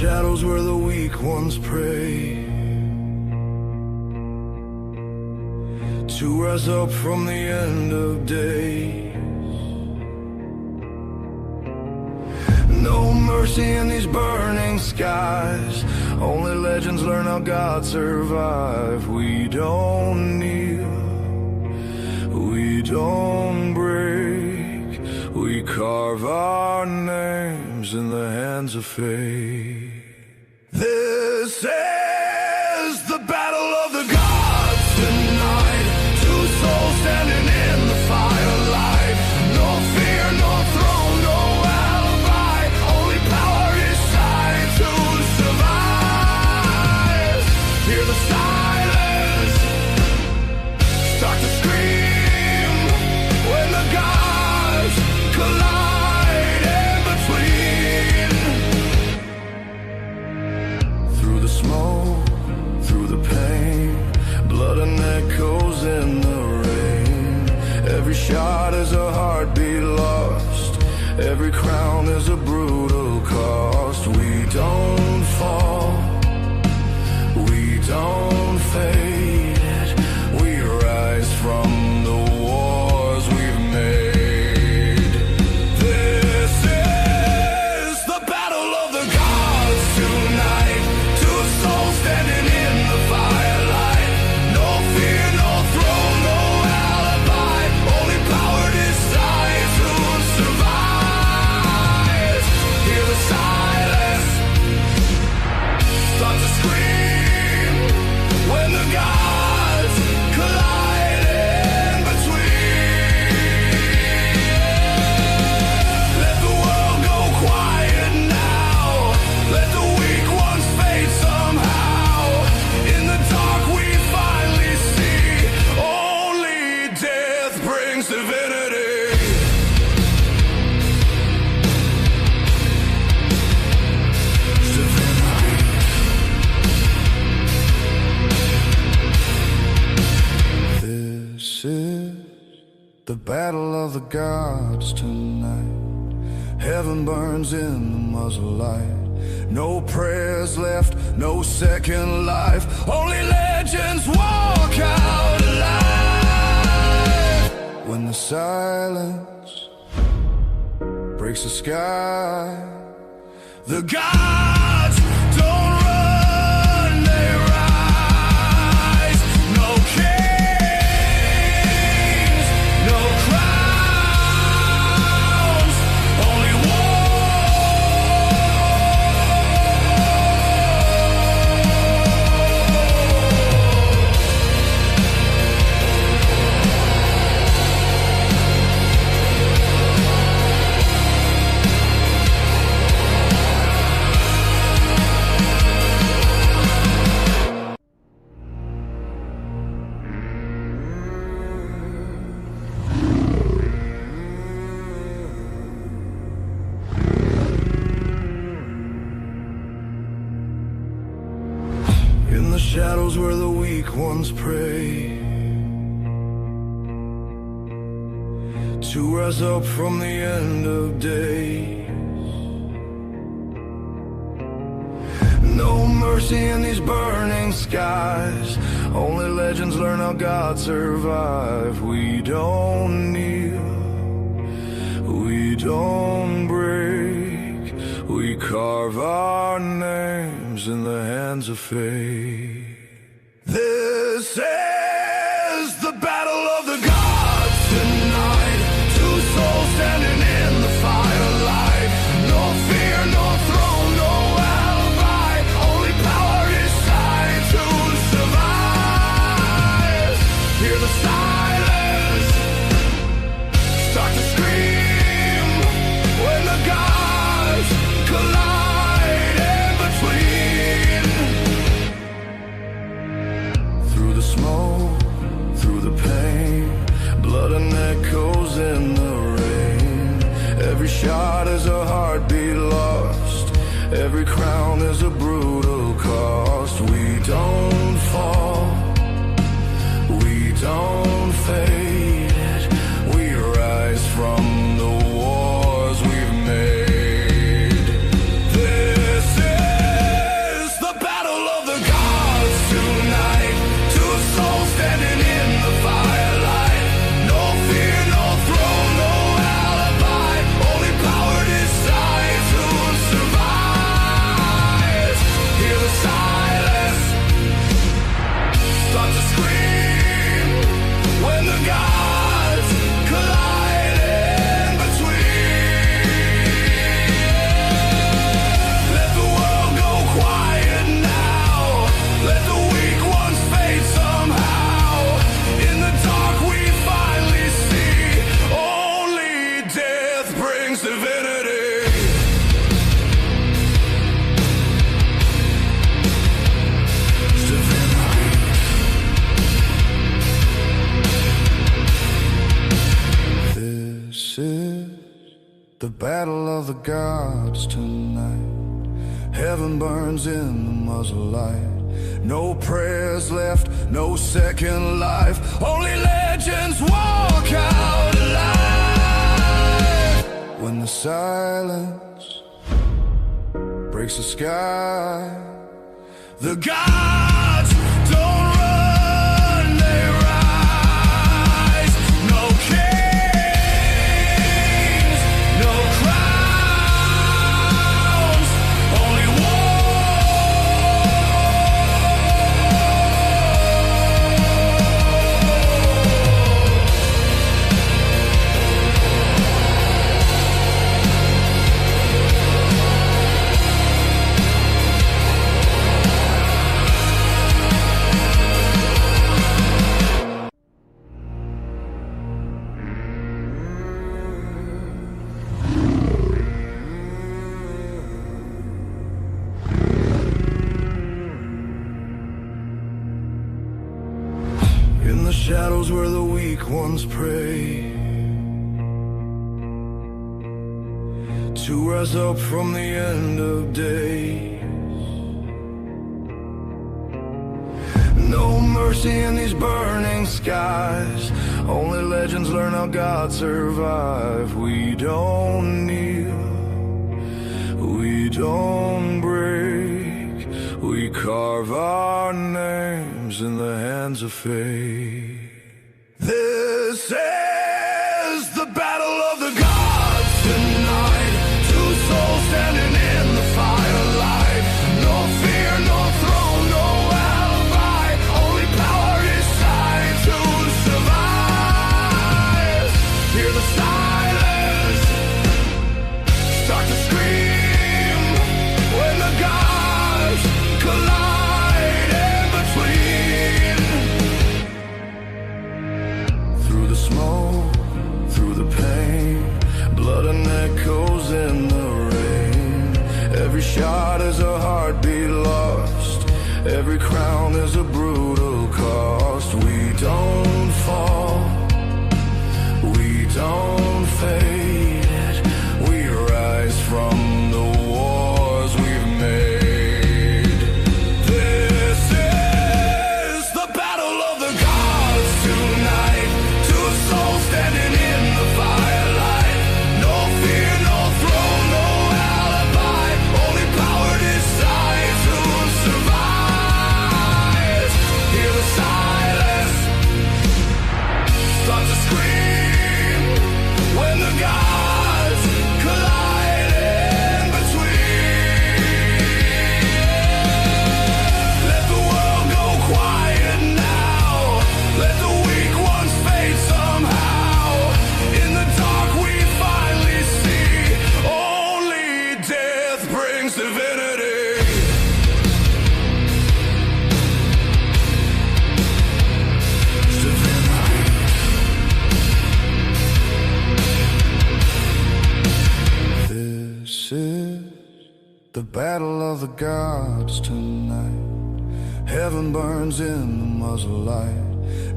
shadows where the weak ones pray, to rise up from the end of days. No mercy in these burning skies. Only legends learn how God survived. We don't kneel, we don't break. We carve our names in the hands of fate. This is the battle of the gods tonight. Two souls standing in the firelight. No fear, no throne, no alibi. Only power is sight to survive. Hear the silence start to scream when the gods collide in between. Through the smoke, through the pain, blood and echoes in the rain. Every shot is a heartbeat lost. Every crown is a brutal cost. We don't fall, we don't fade. We rise from the wars we've made. This is the battle of the gods tonight. Two souls standing in the firelight. No fear, no throne, no alibi. Only power decides who survives. Hear the silence start to scream when the gods collide in between. Let the world go quiet now. Let the weak ones fade somehow. In the dark we finally see only death brings divinity. This is the battle of the gods tonight. Heaven burns in the muzzle light. No prayers left, no second life. Only legends walk out alive. When the silence breaks the sky, the gods don't run, they rise. No kings, no crowns, only in the shadows where the weak ones pray, to rise up from the end of days. No mercy in these burning skies. Only legends learn how God survived. We don't kneel, we don't break. We carve our names in the hands of fate. This is the battle of the gods tonight. Two souls standing in the firelight. No fear, no throne, no alibi. Only power is sight to survive. Hear the silence start to scream when the gods collide in between. Through the smoke, through the pain, blood and echoes in the rain. Every shot is a heartbeat lost. Every crown is a brutal cost. We don't fall, we don't fade. We rise from the wars we've made. This is This is the battle of the gods tonight. Heaven burns in the muzzle light. No prayers left, no second life. Only legends walk out alive. When the silence breaks the sky, the gods don't run, they rise. No kings, no crowns, only in the shadows where the weak ones pray, to rise up from the end of days. No mercy in these burning skies. Only legends learn how God survived. We don't kneel, we don't break. We carve our names in the hands of fate. This is the battle of the gods tonight. Two souls standing in the firelight. No fear, no throne, no alibi. Only power inside to survive. Hear the silence start to scream when the gods collide in between. Through the smoke, through the pain, blood and echoes in the rain. Every shot is a heartbeat lost. Every crown is a brutal cost. We don't fall, we don't fade. We rise from the wars we've made. This is the battle of the gods tonight. Two souls standing in the firelight. No fear, no throne, no alibi. Only power decides who survives. Hear the silence start to scream when the gods collide in between. Let the world go quiet now. Let the weak ones fade somehow. In the dark we finally see only death brings divinity. This is the battle of the gods tonight. Heaven burns in the muzzle light.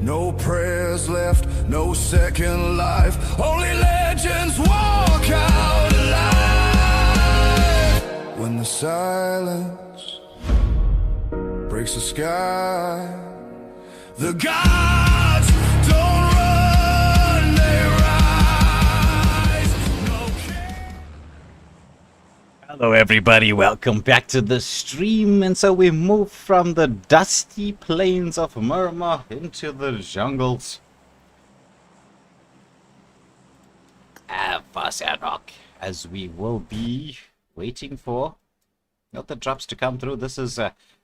No prayers left, no second life. Only legends walk out alive. When the silence breaks the sky, the gods don't run, they rise. No king. Hello everybody, welcome back to the stream. And so we move from the dusty plains of Murmur into the jungles of Vasanok, as we will be waiting for not the drops to come through. This is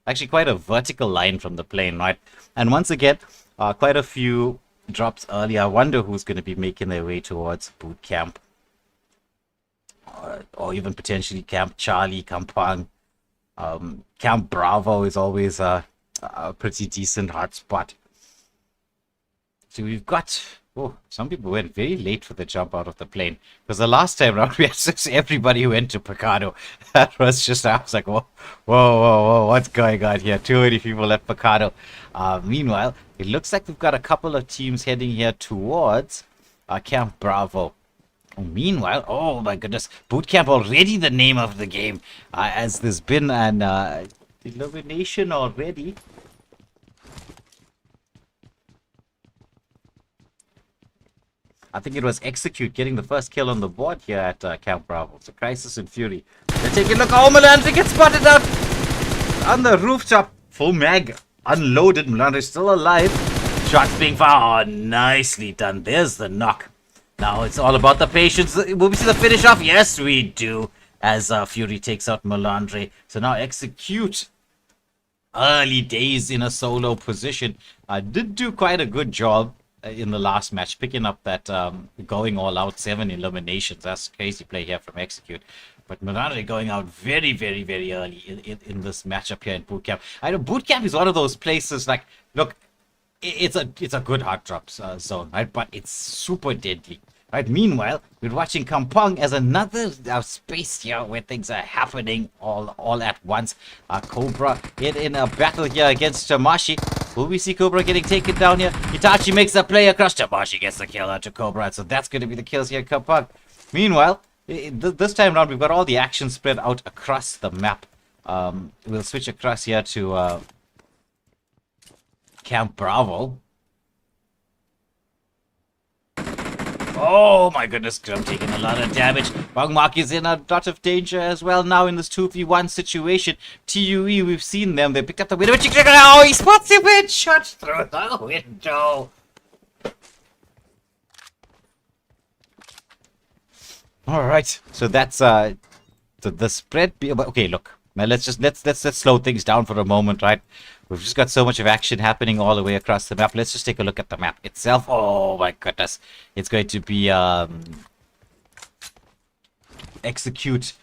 actually quite a vertical line from the plane, right? And once again, quite a few drops early. I wonder who's going to be making their way towards boot camp, or even potentially Camp Charlie, Kampang. Camp Bravo is always a pretty decent hotspot. So we've got, oh, some people went very late for the jump out of the plane, because the last time round we had everybody went to Picado. That was just, I was like, whoa, what's going on here? Too many people left Picado. Meanwhile, it looks like we've got a couple of teams heading here towards Camp Bravo. Meanwhile, oh my goodness, Bootcamp already the name of the game, as there's been an elimination already. I think it was Execute getting the first kill on the board here at Camp Bravo. So Crisis and Fury. They're taking a look. Oh, Melandri gets spotted out on the rooftop. Full mag unloaded. Melandri still alive. Shots being fired. Oh, nicely done. There's the knock. Now it's all about the patience. Will we see the finish off? Yes, we do. As Fury takes out Melandri. So now Execute. Early days in a solo position. Did do quite a good job in the last match, picking up that going all out 7 eliminations. That's crazy play here from Execute. But Melandri going out very, very, very early in this matchup here in Bootcamp. I know Bootcamp is one of those places, like, look, it's a good hard drops zone, right? But it's super deadly. Right. Meanwhile, we're watching Kampong as another space here where things are happening all at once. Cobra in a battle here against Tamashi. Will we see Cobra getting taken down here? Itachi makes a play across. Tamashi gets the kill out to Cobra. So that's going to be the kills here in Kampong. Meanwhile, this time around, we've got all the action spread out across the map. We'll switch across here to Camp Bravo. Oh my goodness, I'm taking a lot of damage. Bangmak is in a lot of danger as well now in this 2v1 situation. TUE, we've seen them. They picked up the window. Oh, he spots him and shot through the window. Alright, so that's the spread. Okay, look. Now let's slow things down for a moment, right? We've just got so much of action happening all the way across the map. Let's just take a look at the map itself. Oh my goodness. It's going to be Execute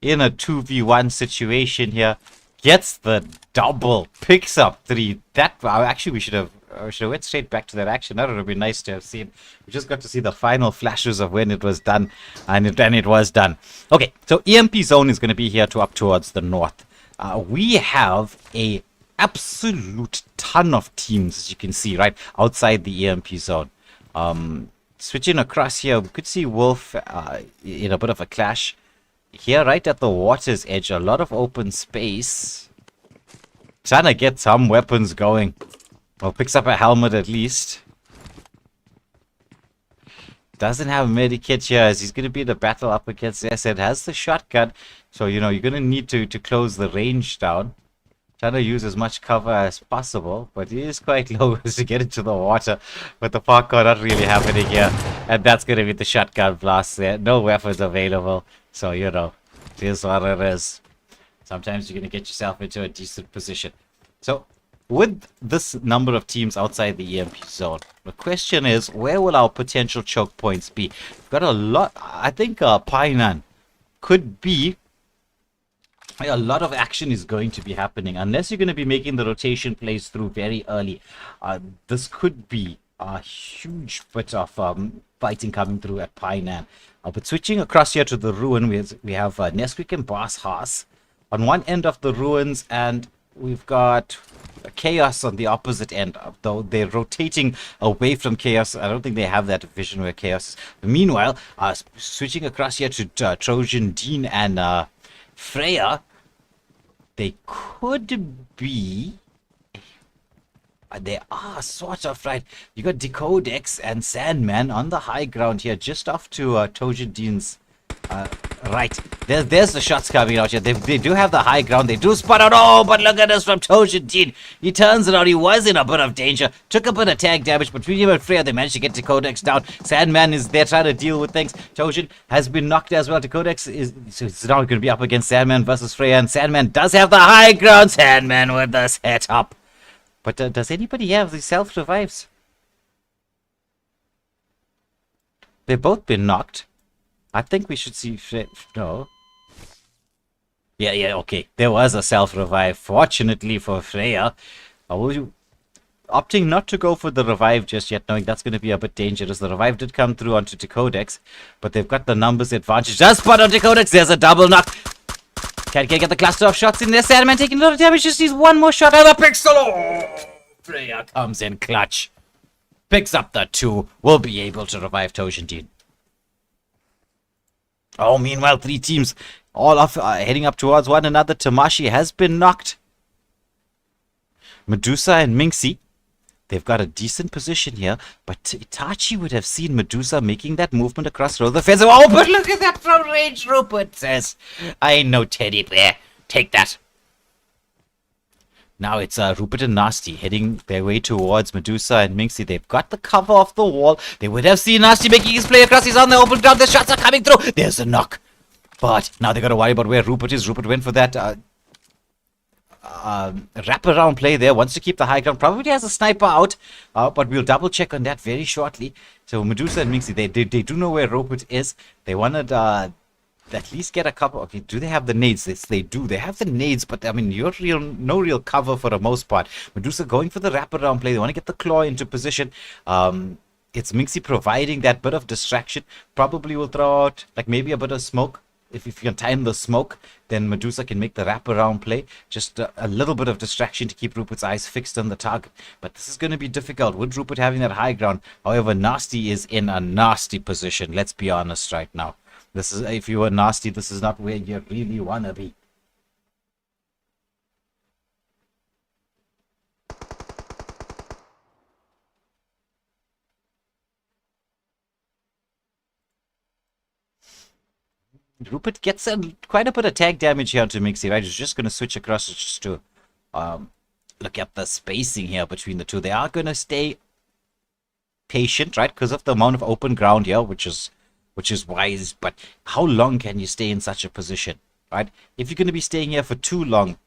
in a 2v1 situation here. Gets the double. Picks up 3. That actually we should have went straight back to that action. That would have been nice to have seen. We just got to see the final flashes of when it was done. And it was done. Okay, so EMP zone is going to be here up towards the north. We have a absolute ton of teams, as you can see, right outside the EMP zone. Switching across here, we could see Wolf in a bit of a clash here, right at the water's edge. A lot of open space, trying to get some weapons going. Well, picks up a helmet at least. Doesn't have a medikit here, as he's going to be in the battle up against Asset. Has the shotgun, so you know you're going to need to close the range down. Trying to use as much cover as possible, but it is quite low to get into the water. But the parkour not really happening here, and that's going to be the shotgun blast there. No weapons available, so you know it is what it is. Sometimes you're going to get yourself into a decent position. So with this number of teams outside the EMP zone, the question is, where will our potential choke points be? We've got a lot. I think Painan could be. A lot of action is going to be happening unless you're going to be making the rotation plays through very early. This could be a huge bit of fighting coming through at Painan. But switching across here to the ruin, we have Nesquik and Boss Haas on one end of the ruins, and we've got Chaos on the opposite end. Though they're rotating away from Chaos, I don't think they have that vision where Chaos is. Meanwhile, switching across here to Trojan Dean and Freya, they could be. They are sort of right. You got Decodex and Sandman on the high ground here, just off to Trojan Dean's right. There's the shots coming out here. They do have the high ground. They do spot out. Oh, but look at this from Trojan Dean. He turns around. He was in a bit of danger. Took a bit of tag damage, but between him and Freya, they managed to get Decodex down. Sandman is there trying to deal with things. Trojan has been knocked as well. Decodex is now going to be up against Sandman versus Freya, and Sandman does have the high ground. Sandman with the setup. But does anybody have the self-revives? They've both been knocked. I think we should see... No. Yeah, okay. There was a self-revive. Fortunately for Freya. Opting not to go for the revive just yet, knowing that's going to be a bit dangerous. The revive did come through onto Decodex, but they've got the numbers advantage. Just spot on Decodex. There's a double knock. Can't get the cluster of shots in there. Sandman taking a lot of damage. Just needs one more shot out of the pixel. Oh, Freya comes in clutch. Picks up the 2. Will be able to revive Trojan Dean. Oh, meanwhile, three teams all off heading up towards one another. Tamashi has been knocked. Medusa and Minxie, they've got a decent position here, but Itachi would have seen Medusa making that movement across the fence. Oh, but look at that from range, Rupert says. I ain't no teddy bear. Take that. Now it's Rupert and Nasty heading their way towards Medusa and Minxie. They've got the cover off the wall. They would have seen Nasty making his play across. He's on the open ground. The shots are coming through. There's a knock. But now they got to worry about where Rupert is. Rupert went for that wraparound play there. Wants to keep the high ground. Probably has a sniper out. But we'll double check on that very shortly. So Medusa and Minxie, they do know where Rupert is. They wanted at least get a couple. Okay, do they have the nades? Yes, they do. They have the nades, but I mean, no real cover for the most part. Medusa going for the wraparound play. They want to get the claw into position. It's Minxie providing that bit of distraction. Probably will throw out like maybe a bit of smoke. If you can time the smoke, then Medusa can make the wraparound play. Just a little bit of distraction to keep Rupert's eyes fixed on the target. But this is going to be difficult with Rupert having that high ground. However, Nasty is in a nasty position. Let's be honest right now. This is, if you were Nasty, this is not where you really want to be. Rupert gets quite a bit of tag damage here to Minxie, right? He's just going to switch across just to look at the spacing here between the two. They are going to stay patient, right? Because of the amount of open ground here, which is wise. But how long can you stay in such a position, right? If you're going to be staying here for too long,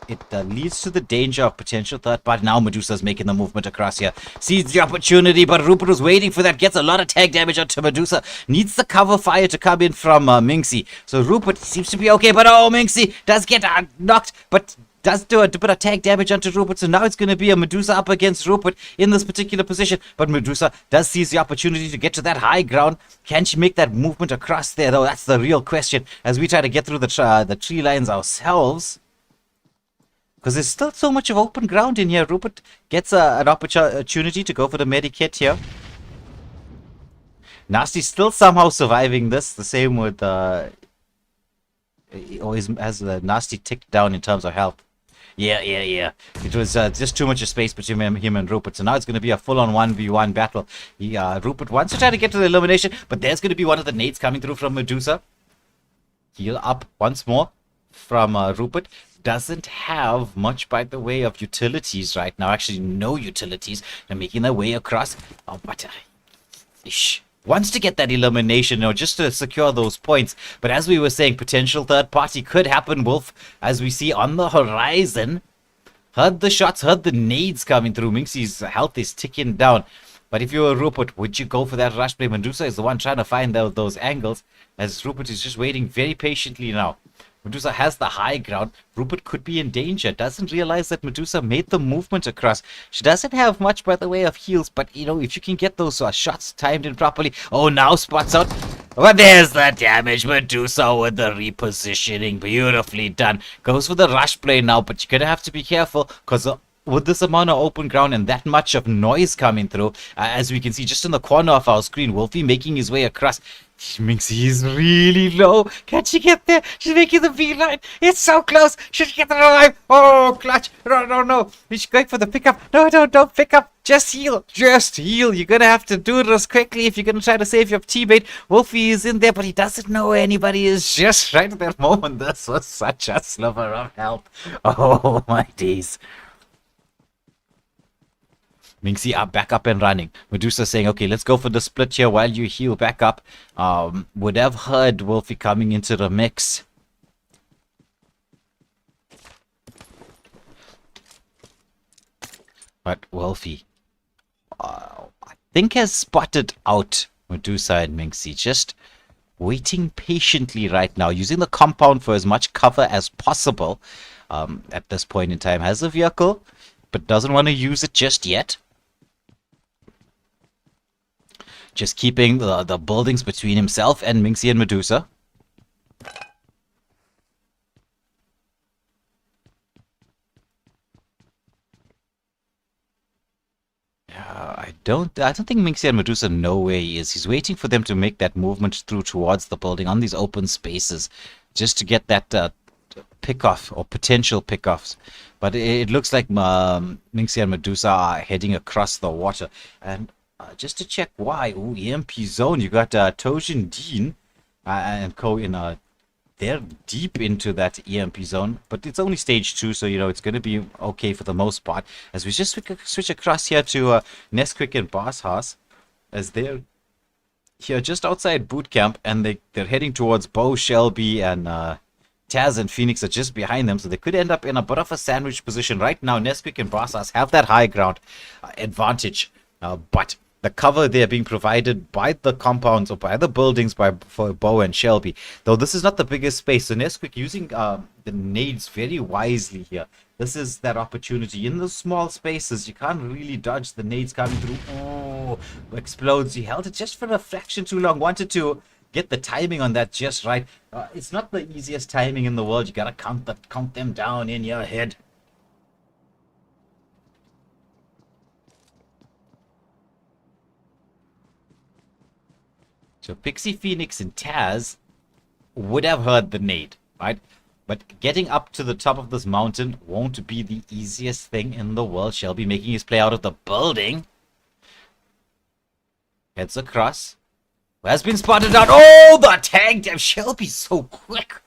it leads to the danger of potential third party. Now Medusa's making the movement across here. Sees the opportunity, but Rupert was waiting for that. Gets a lot of tag damage onto Medusa. Needs the cover fire to come in from Minxie. So Rupert seems to be okay, but oh, Minxie does get knocked, but does do a bit of tag damage onto Rupert. So now it's going to be a Medusa up against Rupert in this particular position. But Medusa does seize the opportunity to get to that high ground. Can she make that movement across there, though? That's the real question as we try to get through the tree lines ourselves. Because there's still so much of open ground in here. Rupert gets an opportunity to go for the medikit here. Nasty still somehow surviving this. The same with... he always has the Nasty ticked down in terms of health. Yeah. It was just too much of space between him and Rupert. So now it's going to be a full-on 1v1 battle. Rupert wants to try to get to the elimination, but there's going to be one of the nades coming through from Medusa. Heal up once more from Rupert. Doesn't have much by the way of utilities right now. Actually, no utilities. They're making their way across. Oh, but wants to get that elimination, just to secure those points. But as we were saying, potential third party could happen. Wolf, as we see on the horizon, heard the shots, heard the nades coming through. Minxie's health is ticking down. But if you were Rupert, would you go for that rush play? Medusa is the one trying to find out those angles, as Rupert is just waiting very patiently now. Medusa has the high ground. Rupert could be in danger. Doesn't realize that Medusa made the movement across. She doesn't have much by the way of heals, but if you can get those shots timed in properly. Oh, now spots out. But there's the damage. Medusa with the repositioning. Beautifully done. Goes for the rush play now, but you're going to have to be careful because with this amount of open ground and that much of noise coming through, as we can see just in the corner of our screen, Wolfie making his way across. Minxie is really low. Can she get there? She's making the V-line. It's so close. Should she get there alive? Oh, clutch. No. She's going for the pickup. No, don't pick up. Just heal. You're going to have to do this quickly if you're going to try to save your teammate. Wolfie is in there, but he doesn't know where anybody is just right at that moment. This was such a sliver of help. Oh, my days. Minxie back up and running. Medusa saying, okay, let's go for the split here while you heal back up. Would have heard Wolfie coming into the mix. But Wolfie, I think has spotted out Medusa and Minxie. Just waiting patiently right now. Using the compound for as much cover as possible at this point in time. Has a vehicle, but doesn't want to use it just yet. Just keeping the buildings between himself and Minxie and Medusa. Yeah, I don't think Minxie and Medusa know where he is. He's waiting for them to make that movement through towards the building on these open spaces, just to get that pick-off or potential pick-offs. But it looks like Minxie and Medusa are heading across the water. And just to check why, EMP zone, you got Tojin Dean and co in they're deep into that EMP zone, but it's only stage 2, so it's going to be okay for the most part. As we just switch across here to Nesquik and Boss House, as they're here just outside boot camp, and they're heading towards Bo, Shelby, and Taz and Phoenix are just behind them, so they could end up in a bit of a sandwich position. Right now, Nesquik and Boss House have that high ground advantage, but the cover there being provided by the compounds or by the buildings for Bo and Shelby. Though this is not the biggest space, so Nesquik using the nades very wisely here. This is that opportunity. In the small spaces, you can't really dodge the nades coming through. Oh, explodes. He held it just for a fraction too long. Wanted to get the timing on that just right. It's not the easiest timing in the world. You gotta count them down in your head. So Pixie, Phoenix, and Taz would have heard the nade, right? But getting up to the top of this mountain won't be the easiest thing in the world. Shelby making his play out of the building. Heads across. Has been spotted out. Oh, the tag! Damn, Shelby's so quick.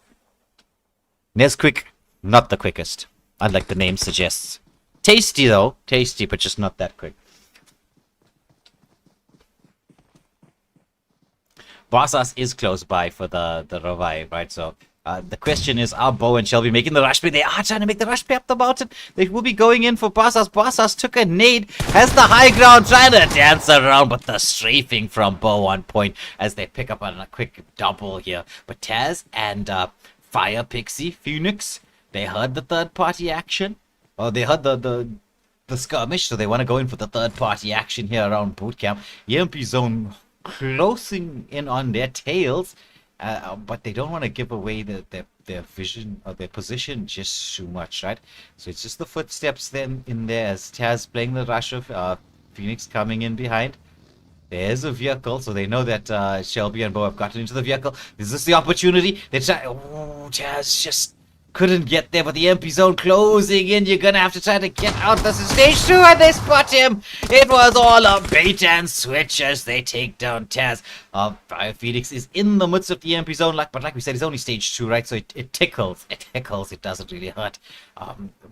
Nesquik, not the quickest, unlike the name suggests. Tasty, though. Tasty, but just not that quick. Bossas is close by for the revive, right? So the question is, are Bo and Shelby making the rush play? They are trying to make the rush play up the mountain. They will be going in for Bossas. Bossas took a nade, has the high ground, trying to dance around, but the strafing from Bo on point as they pick up on a quick double here. But Taz and Fire, Pixie, Phoenix, they heard the third-party action. Oh, they heard the skirmish, so they want to go in for the third-party action here around boot camp. EMP zone closing in on their tails, but they don't want to give away their vision or their position just too much, right? So it's just the footsteps then in there as Taz playing the rush of Phoenix coming in behind. There's a vehicle, so they know that Shelby and Bo have gotten into the vehicle. Is this the opportunity? They try. Oh, Taz just couldn't get there, but the MP zone closing in. You're gonna have to try to get out. This is stage 2, and they spot him. It was all a bait and switch as they take down Taz. Phoenix is in the midst of the MP zone, but like we said, it's only stage 2, right? So it tickles. It tickles. It doesn't really hurt.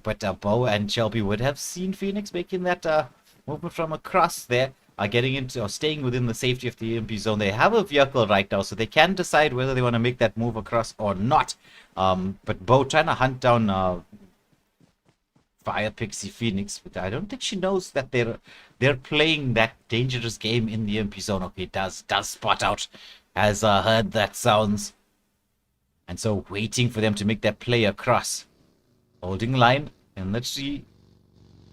But Bo and Shelby would have seen Phoenix making that movement from across there. Getting into or staying within the safety of the EMP zone. They have a vehicle right now, so they can decide whether they want to make that move across or not. But Bo trying to hunt down Fire, Pixie, Phoenix, but I don't think she knows that they're playing that dangerous game in the EMP zone. Okay, does spot out, has heard that sounds, and so waiting for them to make that play across, holding line in the tree.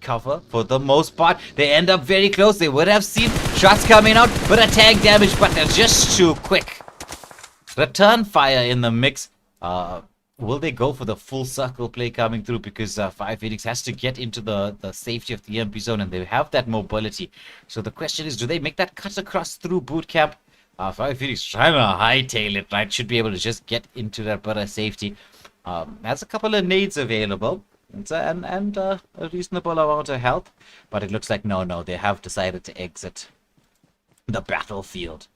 Cover for the most part. They end up very close. They would have seen shots coming out, but a tag damage, but they're just too quick. Return fire in the mix. Will they go for the full circle play coming through? Because Fire Phoenix has to get into the safety of the EMP zone, and they have that mobility. So the question is, do they make that cut across through boot camp? Fire Phoenix trying to hightail it, right? Should be able to just get into that better safety. Has a couple of nades available. And a reasonable amount of health, but it looks like no, they have decided to exit the battlefield.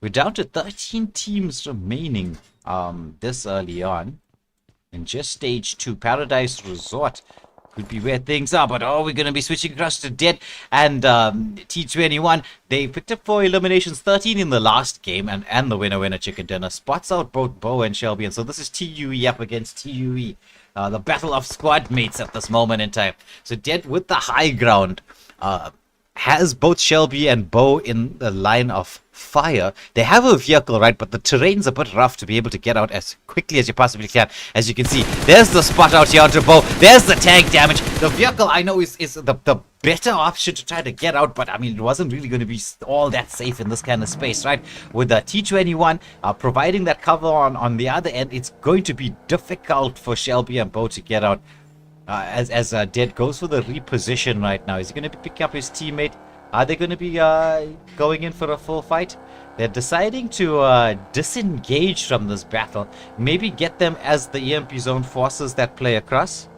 We're down to 13 teams remaining this early on, in just stage 2. Paradise Resort could be where things are, but we're going to be switching across to Dead and T21. They picked up 4 eliminations, 13 in the last game, and the winner chicken dinner spots out both Bo and Shelby, and so this is TUE up against TUE, the battle of squad mates at this moment in time. So Dead with the high ground has both Shelby and Bo in the line of fire. They have a vehicle, right, but the terrain's a bit rough to be able to get out as quickly as you possibly can. As you can see, there's the spot out here onto Bo. There's the tag damage. The vehicle, I know, is the better option to try to get out, but I mean, it wasn't really going to be all that safe in this kind of space, right? With the T21 providing that cover on the other end, it's going to be difficult for Shelby and Bo to get out. as Dead goes for the reposition right now. Is he going to be picking up his teammate? Are they going to be going in for a full fight? They're deciding to disengage from this battle. Maybe get them as the EMP zone forces that play across.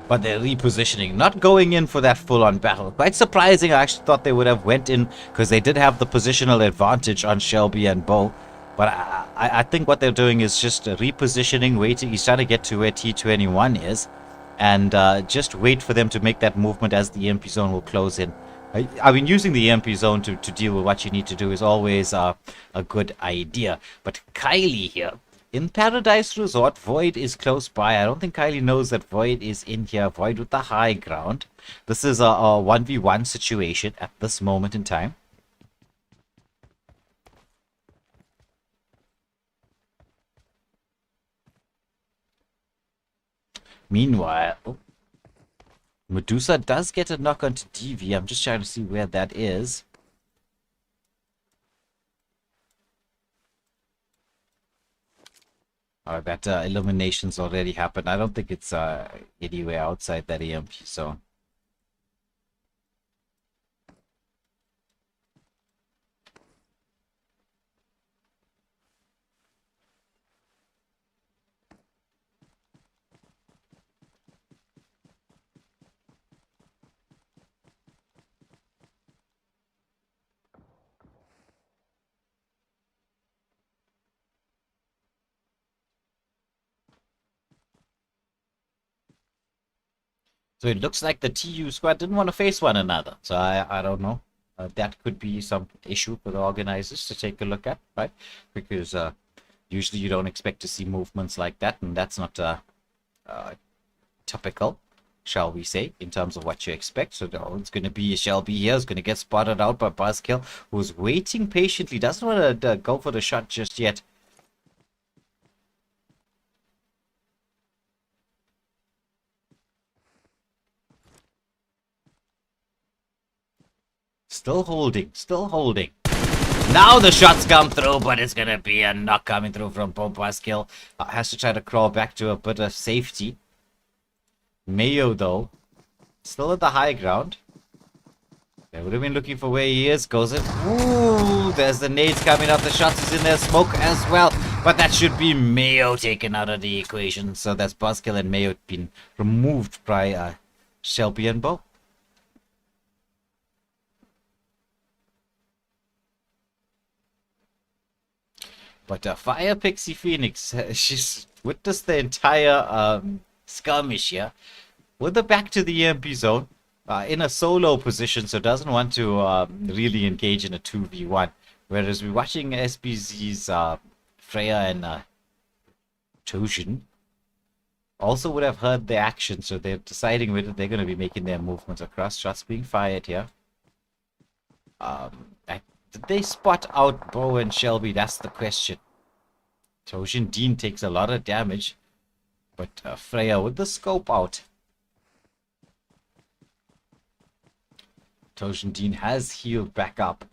But they're repositioning, not going in for that full-on battle. Quite surprising. I actually thought they would have went in because they did have the positional advantage on Shelby and Bo. But I think what they're doing is just repositioning, waiting. He's trying to get to where T21 is. And just wait for them to make that movement as the EMP zone will close in. I mean, using the EMP zone to deal with what you need to do is always a good idea. But Kylie here, in Paradise Resort, Void is close by. I don't think Kylie knows that Void is in here. Void with the high ground. This is a 1v1 situation at this moment in time. Meanwhile, Medusa does get a knock onto DV. I'm just trying to see where that is. That elimination's already happened. I don't think it's anywhere outside that EMP zone. So it looks like the TU squad didn't want to face one another. So I don't know. That could be some issue for the organizers to take a look at, right? Because usually you don't expect to see movements like that, and that's not typical, shall we say, in terms of what you expect. So it's going to be Shelby here, is going to get spotted out by Buzzkill, who's waiting patiently, doesn't want to go for the shot just yet. Still holding, still holding. Now the shots come through, but it's going to be a knock coming through from Buzzkill. Has to try to crawl back to a bit of safety. Mayo, though, still at the high ground. They would have been looking for where he is. Goes in. Ooh, there's the nades coming up. The shots is in there. Smoke as well. But that should be Mayo taken out of the equation. So that's Buzzkill and Mayo been removed by Shelby and Bo. But Fire Pixie Phoenix, she's witnessed the entire skirmish here. With the back to the EMP zone, in a solo position, so doesn't want to really engage in a 2v1. Whereas we're watching SBZ's Freya and Tojin also would have heard the action, so they're deciding whether they're going to be making their movements across. Shots being fired here. Did they spot out Bo and Shelby? That's the question. Tojin Dean takes a lot of damage, but Freya with the scope out. Tojin Dean has healed back up.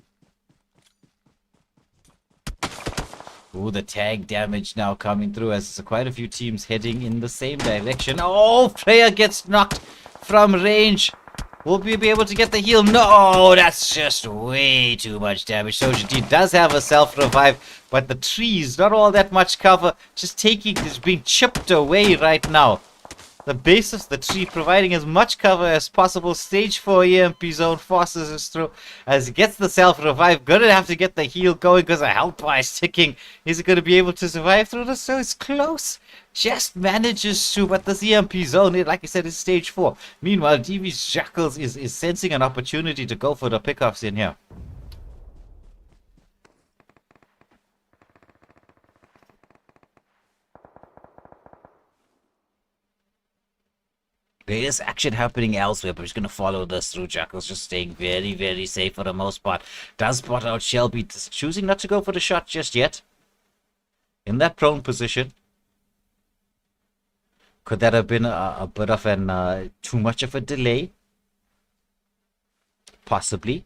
Ooh, the tag damage now coming through as there's quite a few teams heading in the same direction. Oh, Freya gets knocked from range. Will we be able to get the heal? No, that's just way too much damage. Tojin does have a self-revive, but the trees, not all that much cover, just is being chipped away right now. The base of the tree providing as much cover as possible. Stage 4 EMP zone forces us through as he gets the self-revive. Gonna have to get the heal going because the health bar is ticking. Is he going to be able to survive through this? So it's close. Just manages to, but this EMP zone, like I said, is stage 4. Meanwhile, DV's Jackals is sensing an opportunity to go for the pickoffs in here. There is action happening elsewhere, but he's going to follow this through. Jackal's just staying very, very safe for the most part. Does spot out Shelby, choosing not to go for the shot just yet. In that prone position. Could that have been a bit of an too much of a delay? Possibly.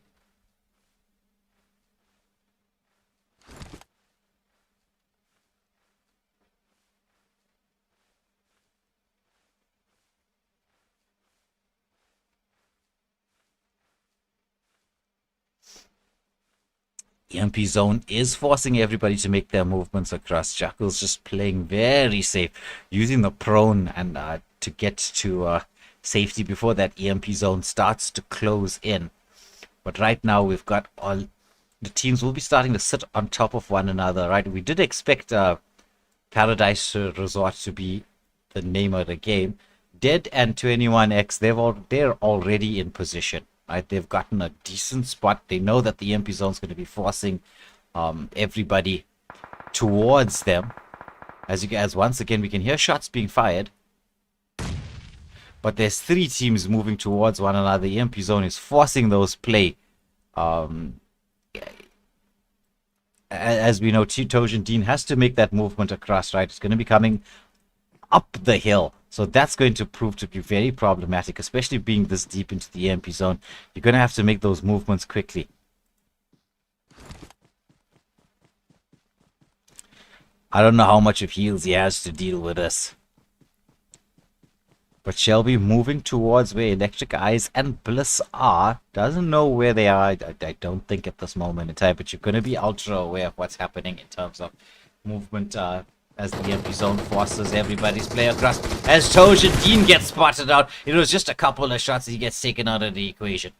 EMP zone is forcing everybody to make their movements across. Jackal's just playing very safe, using the prone and to get to safety before that EMP zone starts to close in. But right now we've got all the teams will be starting to sit on top of one another, right? We did expect Paradise Resort to be the name of the game. Dead and 21X, they're already in position, right? They've gotten a decent spot. They know that the EMP zone is going to be forcing everybody towards them. As once again we can hear shots being fired, but there's 3 teams moving towards one another. The EMP zone is forcing those play. As we know, Tojin Dean has to make that movement across, right? It's going to be coming up the hill. So that's going to prove to be very problematic, especially being this deep into the EMP zone. You're going to have to make those movements quickly. I don't know how much of heals he has to deal with this. But Shelby moving towards where Electric Eyes and Bliss are. Doesn't know where they are, I don't think, at this moment in time. But you're going to be ultra aware of what's happening in terms of movement as the EMP zone forces everybody's play across. As Tojin Dean gets spotted out, it was just a couple of shots that he gets taken out of the equation.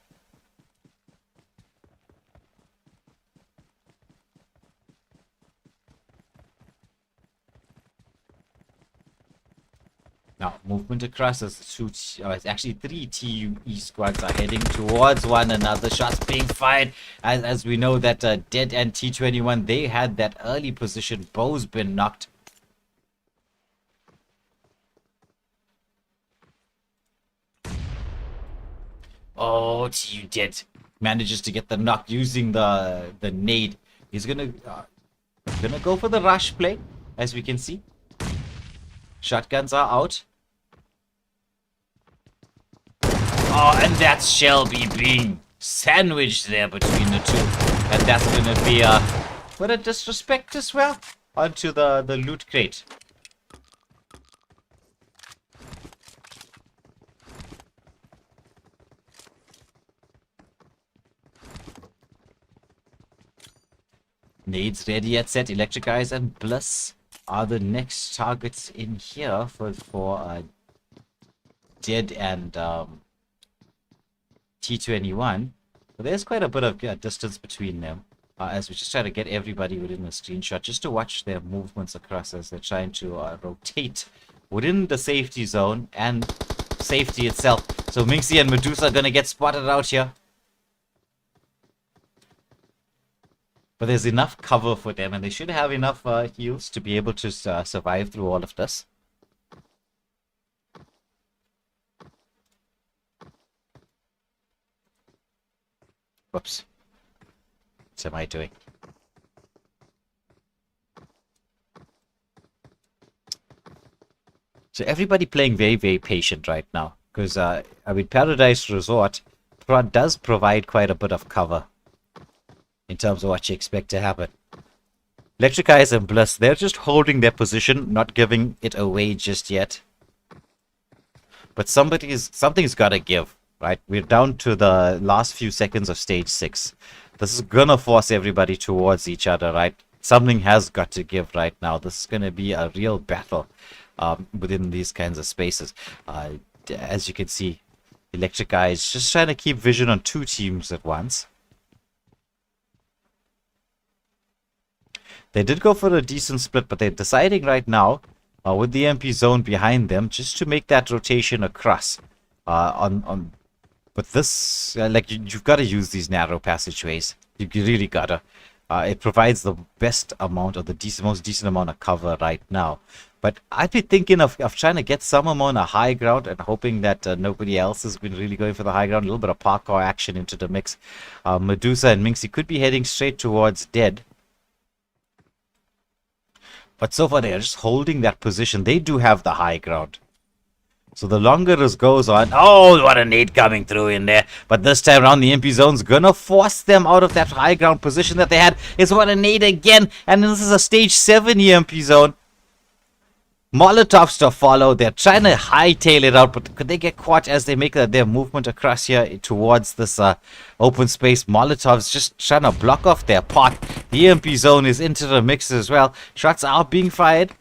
Now, movement across as it's actually 3 TUE squads are heading towards one another. Shots being fired. As we know that Dead and T21, they had that early position. Bo's been knocked. Oh, TU Dead manages to get the knock using the nade. He's gonna go for the rush play, as we can see. Shotguns are out. Oh, and that's Shelby being sandwiched there between the two. And that's going to be what a disrespect as well onto the loot crate. Nades ready at set. Electric Eyes and Bliss are the next targets in here for Dead and T21. But there's quite a bit of distance between them as we just try to get everybody within the screenshot just to watch their movements across as they're trying to rotate within the safety zone and safety itself. So Minxie and Medusa are going to get spotted out here. But there's enough cover for them, and they should have enough heals to be able to survive through all of this. Whoops. What am I doing? So everybody playing very, very patient right now. Because, I mean, Paradise Resort does provide quite a bit of cover in terms of what you expect to happen. Electric Eyes and Bliss, they're just holding their position, not giving it away just yet. But something's got to give, right? We're down to the last few seconds of stage 6. This is gonna force everybody towards each other, right? Something has got to give right now. This is gonna be a real battle within these kinds of spaces. As you can see, Electric Eyes just trying to keep vision on 2 teams at once. They did go for a decent split, but they're deciding right now, with the MP zone behind them, just to make that rotation across. But this, like, you've got to use these narrow passageways. You really gotta. It provides the best amount, or the most decent amount of cover right now. But I'd be thinking of trying to get some amount of high ground and hoping that nobody else has been really going for the high ground. A little bit of parkour action into the mix. Medusa and Minxie could be heading straight towards Dead. But so far they're just holding that position. They do have the high ground. So the longer this goes on... Oh, what a nade coming through in there. But this time around, the MP zone's gonna force them out of that high ground position that they had. It's what a nade again. And this is a stage 7 EMP zone. Molotovs to follow. They're trying to hightail it out, but could they get caught as they make their movement across here towards this open space? Molotovs just trying to block off their path. The EMP zone is into the mix as well. Shots are being fired.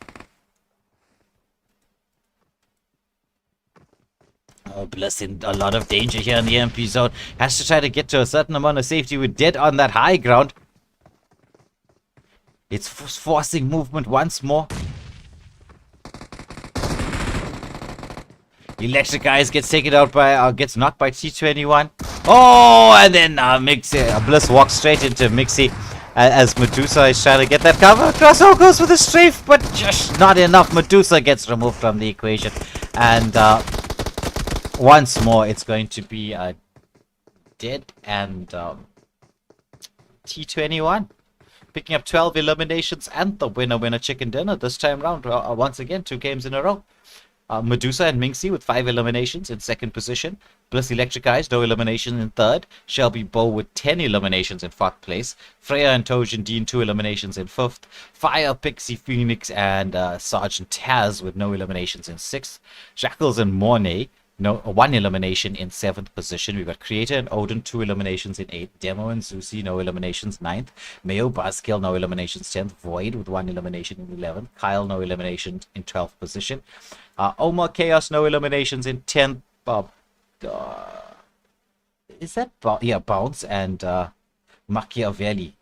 Oh, Bliss in a lot of danger here in the EMP zone. Has to try to get to a certain amount of safety. We're dead on that high ground. It's forcing movement once more. Electric Eyes gets taken out by, gets knocked by T21. Oh, and then Bliss walks straight into Mixie as Medusa is trying to get that cover. Crosso goes for the strafe, but just not enough. Medusa gets removed from the equation. And once more, it's going to be Dead and T21. Picking up 12 eliminations and the winner chicken dinner this time round. Once again, 2 games in a row. Medusa and Minxie with 5 eliminations in second position. Bliss Electric Eyes, no elimination in third. Shelby Bow with 10 eliminations in fourth place. Freya and Tojin Dean, 2 eliminations in fifth. Fire, Pixie, Phoenix, and Sergeant Taz with no eliminations in sixth. Shackles and Mornay, 1 elimination in 7th position. We've got Creator and Odin, 2 eliminations in 8th. Demo and Zusi, no eliminations, 9th. Mayo Buzzkill, no eliminations, 10th. Void with 1 elimination in 11th. Kyle, no eliminations in 12th position. Omar Chaos, no eliminations in 10th. Is that Bounce and Machiavelli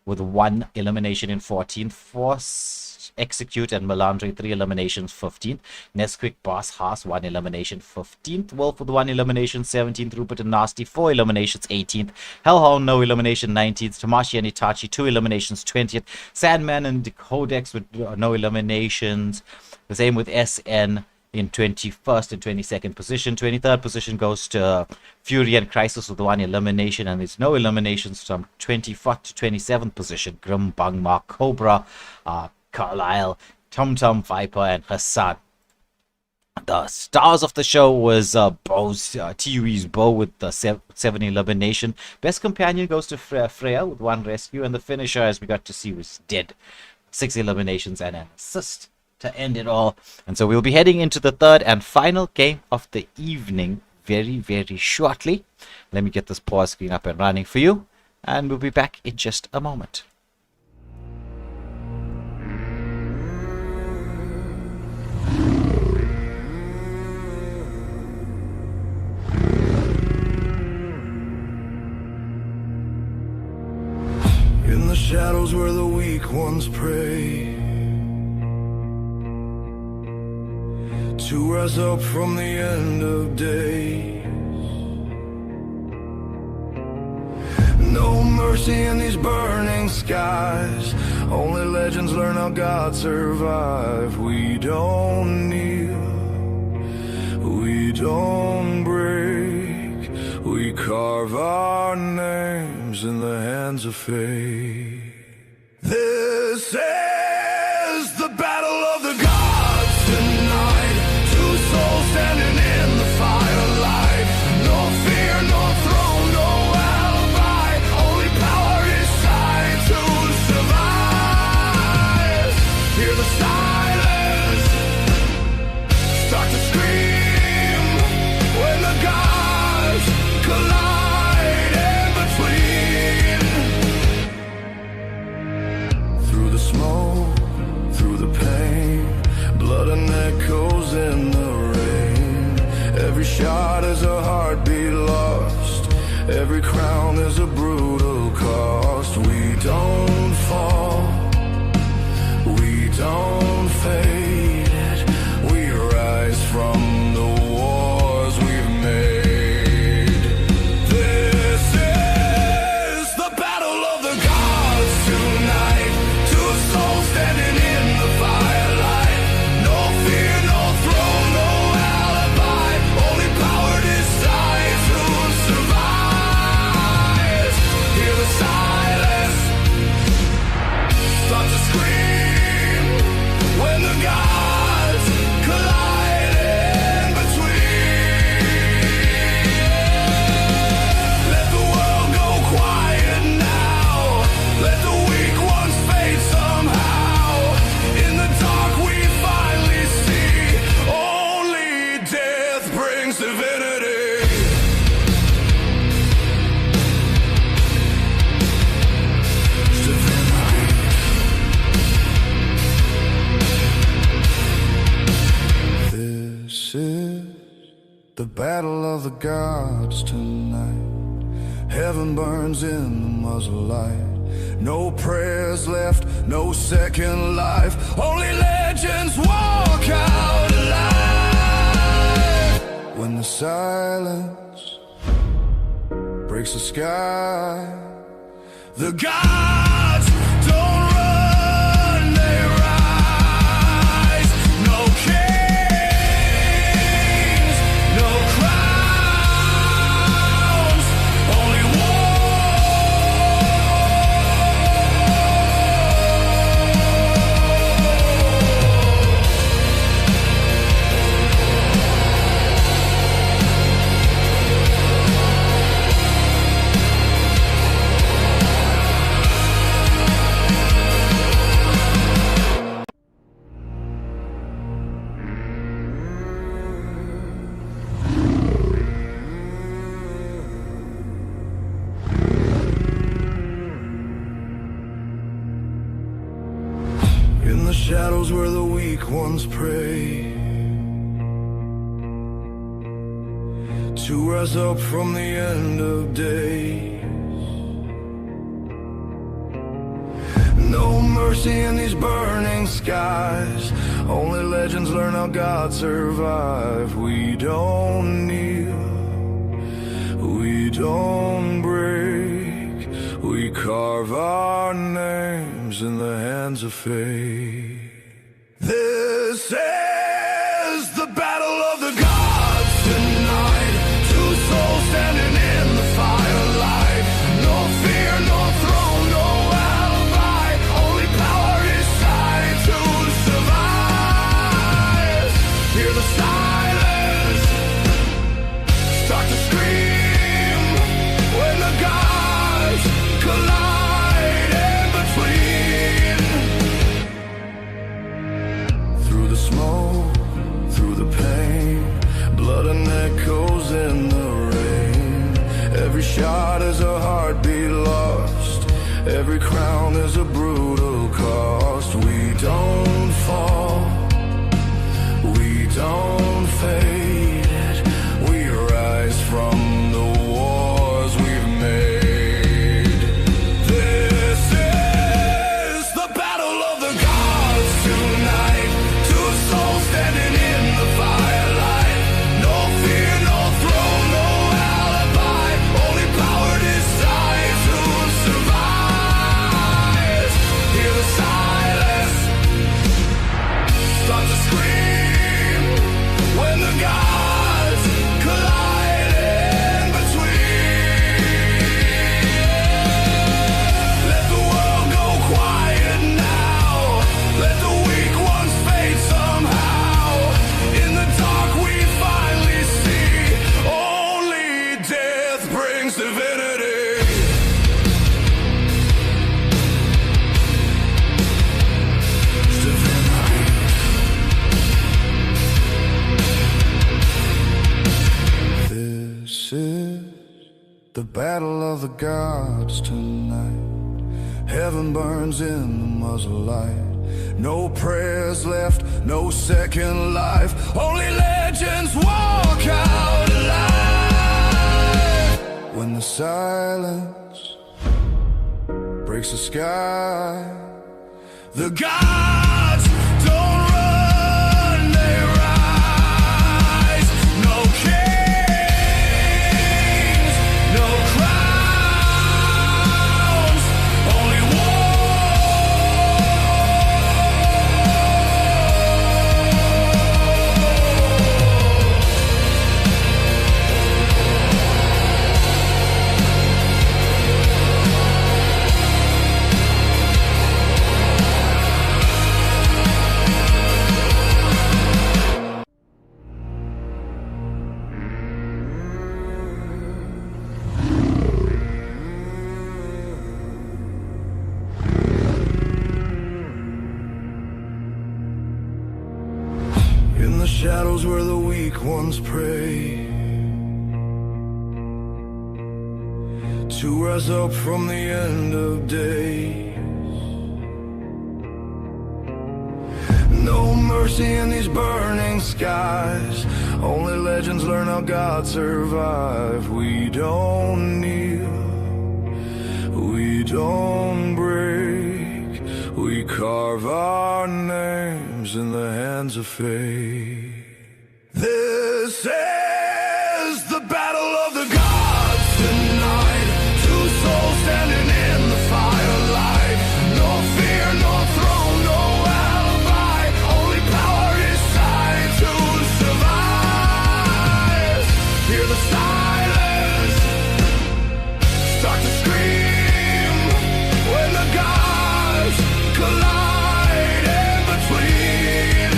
with 1 elimination in 14th. Force Execute and Melandre, 3 eliminations, 15th. Nesquik, Boss Haas, 1 elimination, 15th. Wolf with 1 elimination, 17th. Rupert and Nasty, 4 eliminations, 18th. Hellhound, no elimination, 19th. Tamashi and Itachi, 2 eliminations, 20th. Sandman and Codex with no eliminations. The same with SN in 21st and 22nd position. 23rd position goes to Fury and Crisis with 1 elimination, and there's no eliminations from 24th to 27th position. Grim, Bangma, Cobra, Carlisle, Tum Tum, Viper, and Hassan. The stars of the show was TUE's Bow with the 7 elimination. Best companion goes to Freya with 1 rescue, and the finisher, as we got to see, was Dead. 6 eliminations and an assist to end it all. And so we'll be heading into the third and final game of the evening very, very shortly. Let me get this pause screen up and running for you, and we'll be back in just a moment. In the shadows where the weak ones pray, to rise up from the end of days. No mercy in these burning skies. Only legends learn how God survived. We don't kneel, we don't break. We carve our names in the hands of fate. This is the battle of the gods tonight. Two souls standing in the firelight. No fear, no throne, no alibi. Only power inside to survive. Hear the silence start to scream when the gods collide in between. Through the smoke, through the pain, blood and echoes in the rain. Every shot is a heartbeat lost. Every crown is a brutal cost. We don't fall, we don't fade. We rise from the wars we've made. This is the battle of the gods tonight. Two souls standing in the firelight. No fear, no throne, no alibi. Only power decides who survives. Hear the silence start to scream brings divinity. This is the battle of the gods tonight. Heaven burns in the muzzle light. No prayers left, no second life. Only legends walk out alive. When the silence breaks the sky, the gods don't run, they rise. No kings, no crowns, only in the shadows where the weak ones pray, to rise up from the end of days. No mercy in these burning skies. Only legends learn how God survived. We don't kneel, we don't break. We carve our names in the hands of fate. This is the battle of the gods tonight. Two souls standing in the firelight. No fear, no throne, no alibi. Only power inside to survive. Hear the silence start to scream when the gods collide in between. Through the smoke, through the pain, blood and echoes in the rain. Every shot is a heartbeat lost. Every crown is a brutal cost. We don't fall, we don't fade. We rise from the wars we've made. This is the battle of the gods tonight. Two souls standing in the firelight. No fear, no throne, no alibi. Only power decides who survives. Hear the silence start to scream when the gods collide in between. Let the world go quiet now. Let the weak ones fade somehow. In the dark we finally see only death brings divinity. This is the battle of the gods tonight. Heaven burns in the muzzle light. No prayers left, no second life. Only legends walk out alive. When the silence breaks the sky, the gods don't run, they rise. No kings, no crowns, only shadows where the weak weak ones pray to rise up from the end of days. No mercy in these burning skies. Only legends learn how God survived. We don't kneel, we don't break. We carve our names in the hands of fate. This is the battle of the gods tonight. Two souls standing in the firelight. No fear, no throne, no alibi. Only power decide to survive. Hear the silence start to scream when the gods collide in between.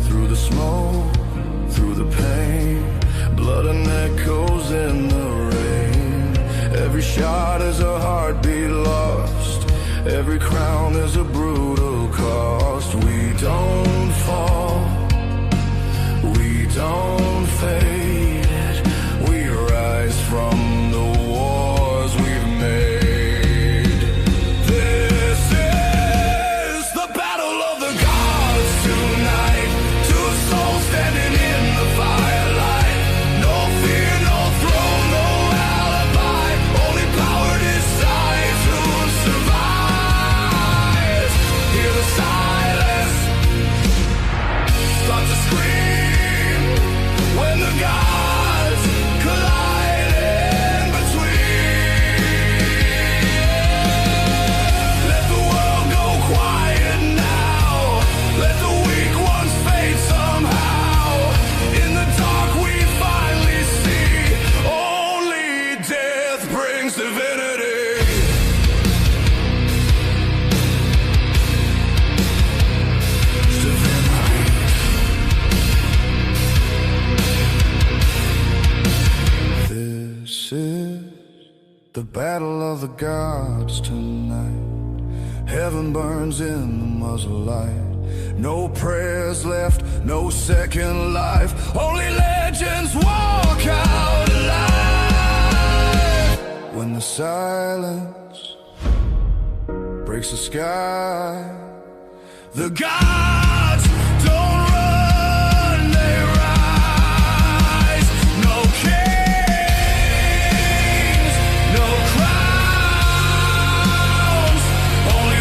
Through the smoke, through the pain, blood and echoes in the rain. Every shot is a heartbeat lost. Every crown is a brutal cost. We don't fall, we don't fade. We rise from the wars we've made. This is the battle of the gods tonight. Two souls standing in the firelight. No fear, no throne, no alibi. Only power decides who survives. Hear the silence start to scream when the gods collide in between. Let the world go quiet now. Let the weak ones fade somehow. In the dark we finally see only death brings divinity. This is the battle of the gods tonight. Heaven burns in the muzzle light. No prayers left, no second life. Only legends walk out alive. When the silence breaks the sky, the gods don't run, they rise. No kings, no crowns, only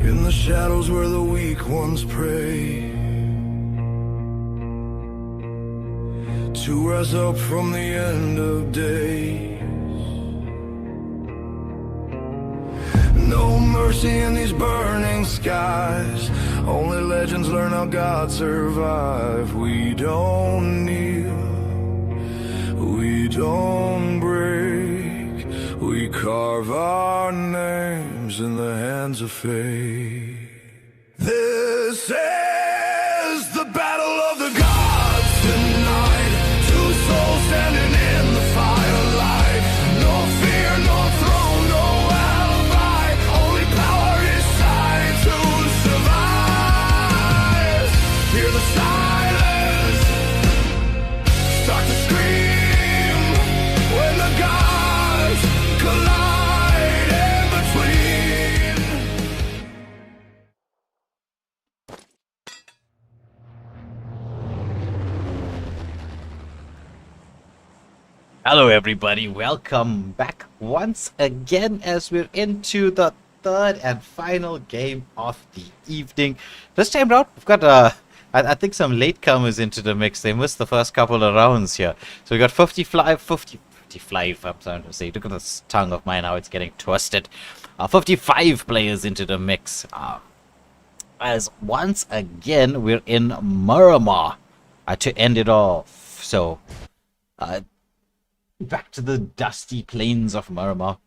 in the shadows where the weak ones pray to rise up from the end of days. No mercy in these burning skies. Only legends learn how God survived. We don't kneel, we don't break. We carve our names in the hands of fate. This is the battle of the gods tonight. Two souls standing in the firelight. No fear, no throne, no alibi. Only power decide to survive. Hear the silence start to scream when the gods collide in between. Hello everybody, welcome back once again as we're into the third and final game of the evening. This time round, we've got I think some latecomers into the mix. They missed the first couple of rounds here. So we got 55, I'm trying to say, look at this tongue of mine, how it's getting twisted. 55 players into the mix. As once again, we're in Miramar to end it off. So, back to the dusty plains of Miramar.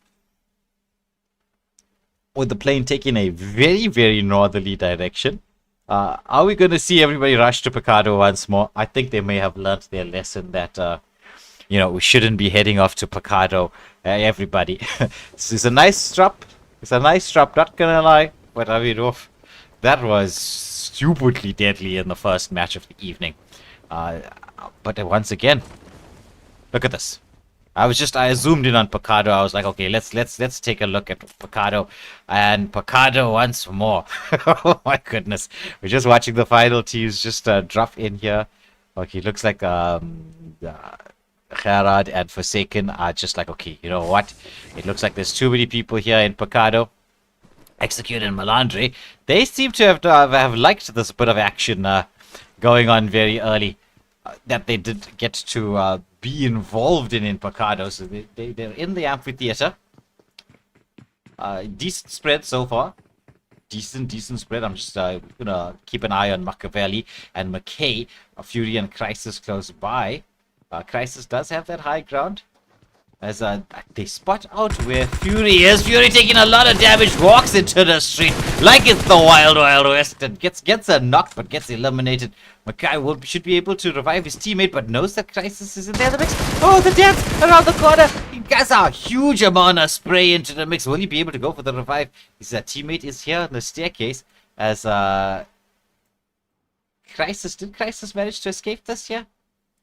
With the plane taking a very, very northerly direction. Are we going to see everybody rush to Picado once more? I think they may have learnt their lesson that, we shouldn't be heading off to Picado, everybody. This is a nice drop. It's a nice drop, not going to lie. But I mean, that was stupidly deadly in the first match of the evening. But once again, look at this. I zoomed in on Picado. I was like, okay, let's take a look at Picado and Picado once more. Oh my goodness. We're just watching the final teams just drop in here. Okay, looks like Gerard and Forsaken are just like, okay, you know what? It looks like there's too many people here in Picado. Execute and Melandre. They seem to have liked this bit of action going on very early. That they did get to be involved in Picado. So they're in the amphitheater. Decent spread so far. Decent spread. I'm just gonna keep an eye on Machiavelli and McKay. Fury and Crisis close by. Crisis does have that high ground. As they spot out where Fury is. Fury taking a lot of damage, walks into the street like it's the Wild Wild West and gets a knock but gets eliminated. Mackay should be able to revive his teammate but knows that Crisis is in there. The mix. Oh, the dance around the corner. He gets a huge amount of spray into the mix. Will he be able to go for the revive? His teammate is here on the staircase as Crisis. Did Crisis manage to escape this here?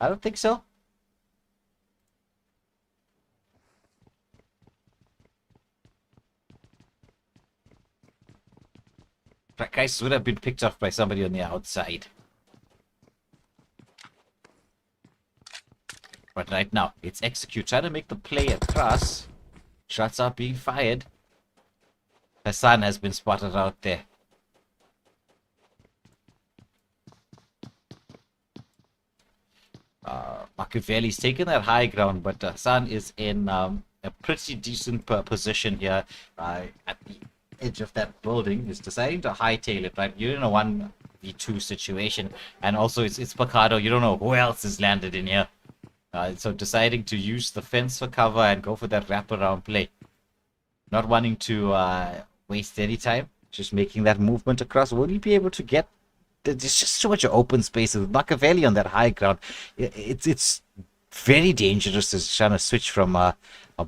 I don't think so. Crisis would have been picked off by somebody on the outside. But right now, it's Execute trying to make the play across. Shots are being fired. Hassan has been spotted out there. Machiavelli's taken that high ground, but Hassan is in a pretty decent position here at the edge of that building. Is deciding to hightail it, right? You're in a 1v2 situation, and also it's Picado. You don't know who else is landed in here. So deciding to use the fence for cover and go for that wraparound play. Not wanting to waste any time, just making that movement across. Will he be able to get? There's just so much open space with Machiavelli on that high ground. It's very dangerous to trying to switch from a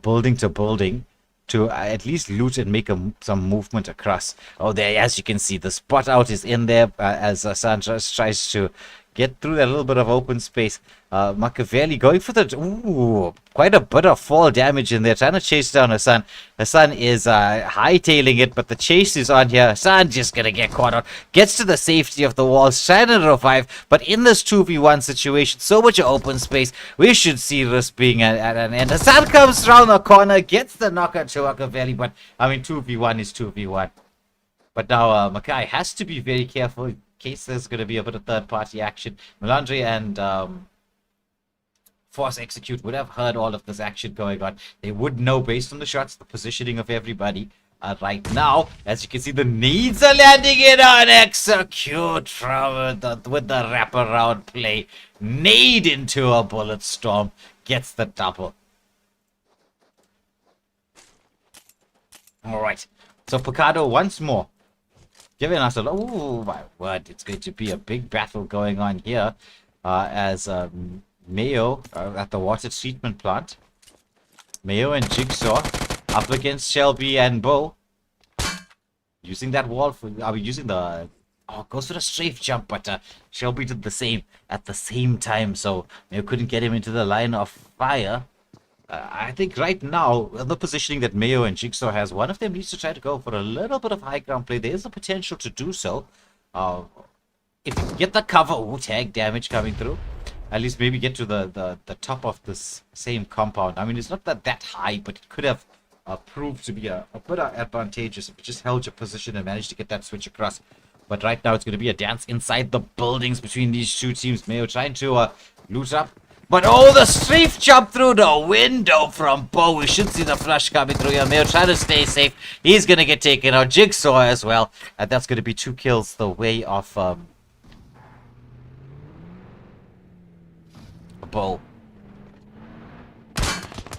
building to building to at least loot and make some movement across. Oh, there, as you can see, the spot out is in there as Sanchez tries to get through that little bit of open space. Machiavelli going for the... Ooh, quite a bit of fall damage in there. Trying to chase down Hassan. Hassan is hightailing it, but the chase is on here. Hassan just going to get caught out. Gets to the safety of the walls. Trying to revive. But in this 2v1 situation, so much open space. We should see this being at an end. Hassan comes around the corner. Gets the knocker to Machiavelli. But, I mean, 2v1 is 2v1. But now Mackay has to be very careful in case there's going to be a bit of third-party action. Melandre and Force Execute would have heard all of this action going on. They would know based on the shots, the positioning of everybody. Right now, as you can see, the nades are landing in on Execute with the wraparound play. Nade into a bullet storm. Gets the double. Alright. So Picado once more. Giving us a... Oh, my word. It's going to be a big battle going on here. As Mayo at the water treatment plant. Mayo and Jigsaw up against Shelby and Bo. Using that wall for... Are we using the... Oh, goes for a strafe jump, but Shelby did the same at the same time. So Mayo couldn't get him into the line of fire. I think right now, the positioning that Mayo and Jigsaw has, one of them needs to try to go for a little bit of high ground play. There is a potential to do so. If you get the cover, tag damage coming through. At least maybe get to the top of this same compound. I mean, it's not that high, but it could have proved to be a bit advantageous if you just held your position and managed to get that switch across. But right now, it's going to be a dance inside the buildings between these two teams. Mayo trying to loot up. But oh, the strafe jump through the window from Bo. We should see the flash coming through here. Mayo trying to stay safe. He's going to get taken out. Jigsaw as well. And that's going to be 2 kills the way of Bo.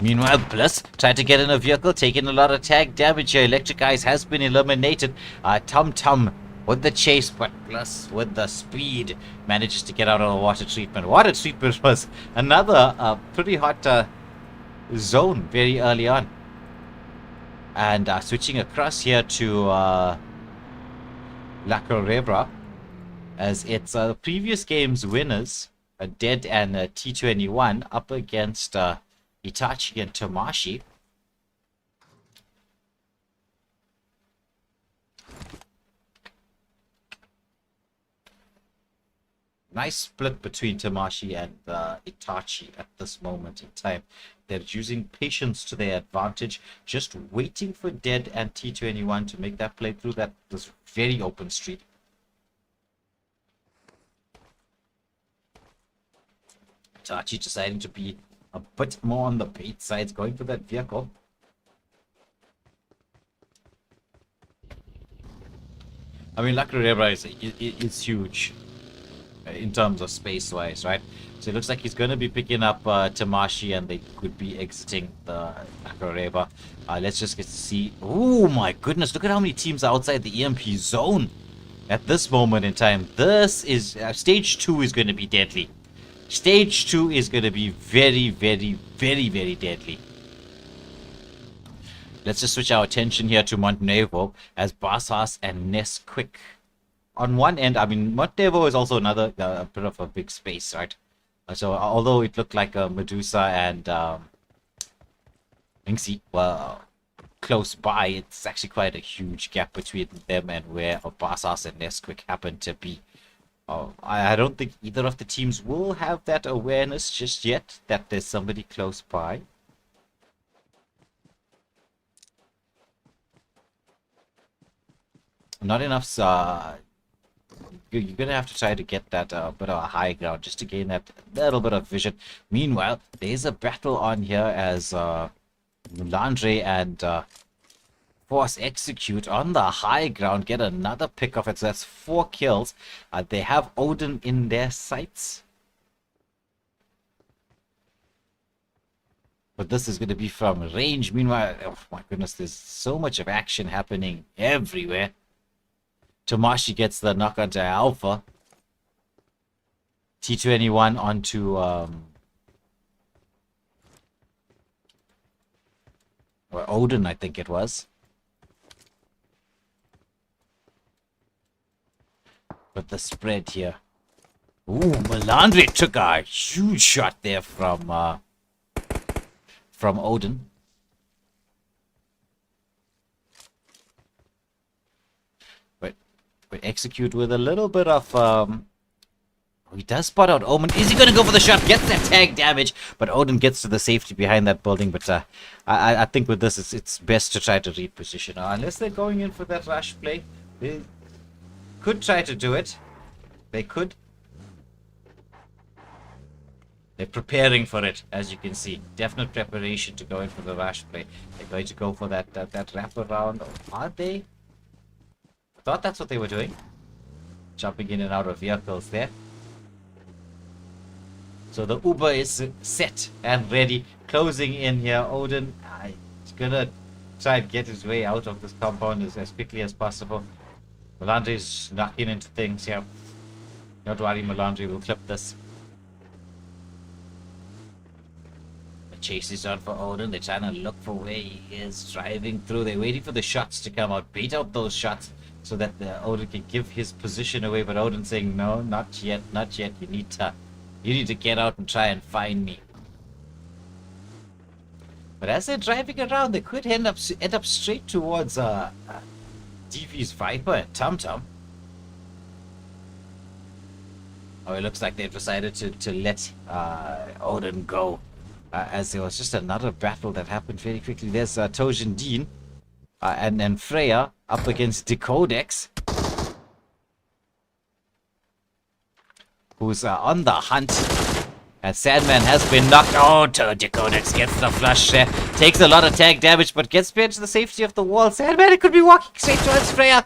Meanwhile, Bliss tried to get in a vehicle, taking a lot of tag damage here. Electric Eyes has been eliminated. Tum Tum with the chase, but Bliss with the speed manages to get out of the water treatment. Water treatment was another pretty hot zone very early on. And switching across here to La Corebra, as it's previous game's winners, Dead and T21, up against Itachi and Tamashi. Nice split between Tamashi and Itachi at this moment in time. They're using patience to their advantage, just waiting for Dead and T21 to make that play through this very open street. Itachi deciding to be a bit more on the bait side, going for that vehicle. I mean, La Corebra is huge in terms of space-wise, right? So it looks like he's going to be picking up Tamashi, and they could be exiting the La Corebra. Let's just get to see. Oh my goodness, look at how many teams are outside the EMP zone at this moment in time. This is stage 2 is going to be deadly. Stage 2 is going to be very, very, very, very deadly. Let's just switch our attention here to Montenevo as Basas and Nesquik. On one end, I mean, Montenevo is also another bit of a big space, right? So although it looked like Medusa and Inksy were close by, it's actually quite a huge gap between them and where Basas and Nesquik happen to be. I don't think either of the teams will have that awareness just yet that there's somebody close by. Not enough. You're gonna have to try to get that bit of a high ground just to gain that little bit of vision. Meanwhile, there's a battle on here as Mulandre and Force Execute on the high ground get another pick of it. So that's 4 kills. They have Odin in their sights, but this is going to be from range. Meanwhile, oh my goodness, there's so much of action happening everywhere. Tamashi gets the knock onto Alpha. T21 onto or Odin, I think it was. But the spread here. Ooh, Melandre took a huge shot there from Odin. But Execute with a little bit of he does spot out Omen. Is he gonna go for the shot? Gets that tag damage, but Odin gets to the safety behind that building. But I think with this it's best to try to reposition. Unless they're going in for that rush play. They could try to do it. They could. They're preparing for it, as you can see. Definite preparation to go in for the rush play. They're going to go for that wrap around. Are they? I thought that's what they were doing. Jumping in and out of vehicles there. So the Uber is set and ready. Closing in here. Odin is gonna try and get his way out of this compound as quickly as possible. Melandre is knocking into things here. Don't worry, Melandre will clip this. The chase is on for Odin. They're trying to look for where he is driving through. They're waiting for the shots to come out. Bait out those shots so that Odin can give his position away. But Odin saying, no, not yet, not yet. You need to get out and try and find me. But as they're driving around, they could end up straight towards DV's Viper and Tum Tum. Oh, it looks like they've decided to let Odin go. As there was just another battle that happened very quickly. There's Tojin Dean and Freya up against Decodex, who's on the hunt. And Sandman has been knocked out. Decodex gets the flush there. Takes a lot of tag damage, but gets back to the safety of the wall. Sandman, it could be walking straight towards Freya.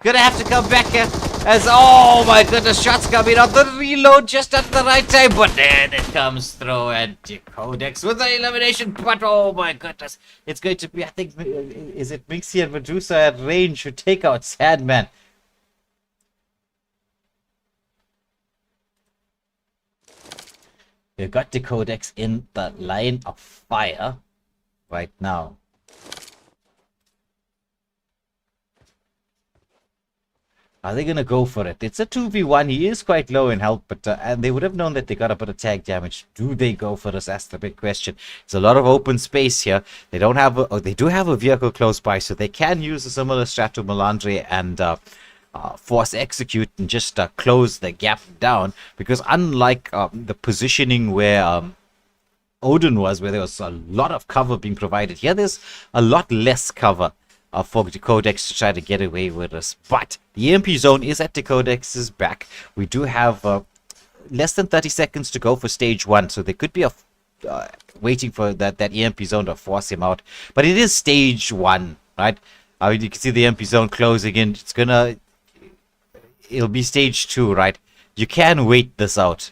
Gonna have to come back here. As, oh my goodness, shots coming out. The reload just at the right time. But then it comes through. And Decodex with the elimination. But oh my goodness. It's going to be, I think, is it Minxie and Medusa at range who take out Sandman? We've got Decodex in the line of fire right now. Are they going to go for it? It's a 2v1. He is quite low in health, but and they would have known that they got a bit of tag damage. Do they go for this? That's the big question. There's a lot of open space here. They don't have they do have a vehicle close by, so they can use a similar strat to Melandre and force execute and just close the gap down, because unlike the positioning where Odin was, where there was a lot of cover being provided, here there's a lot less cover for Decodex to try to get away with us. But the EMP zone is at Decodex's back. We do have less than 30 seconds to go for stage 1, so there could be a waiting for that EMP zone to force him out. But it is stage 1, right? You can see the EMP zone closing in. It'll be stage 2, right? You can wait this out.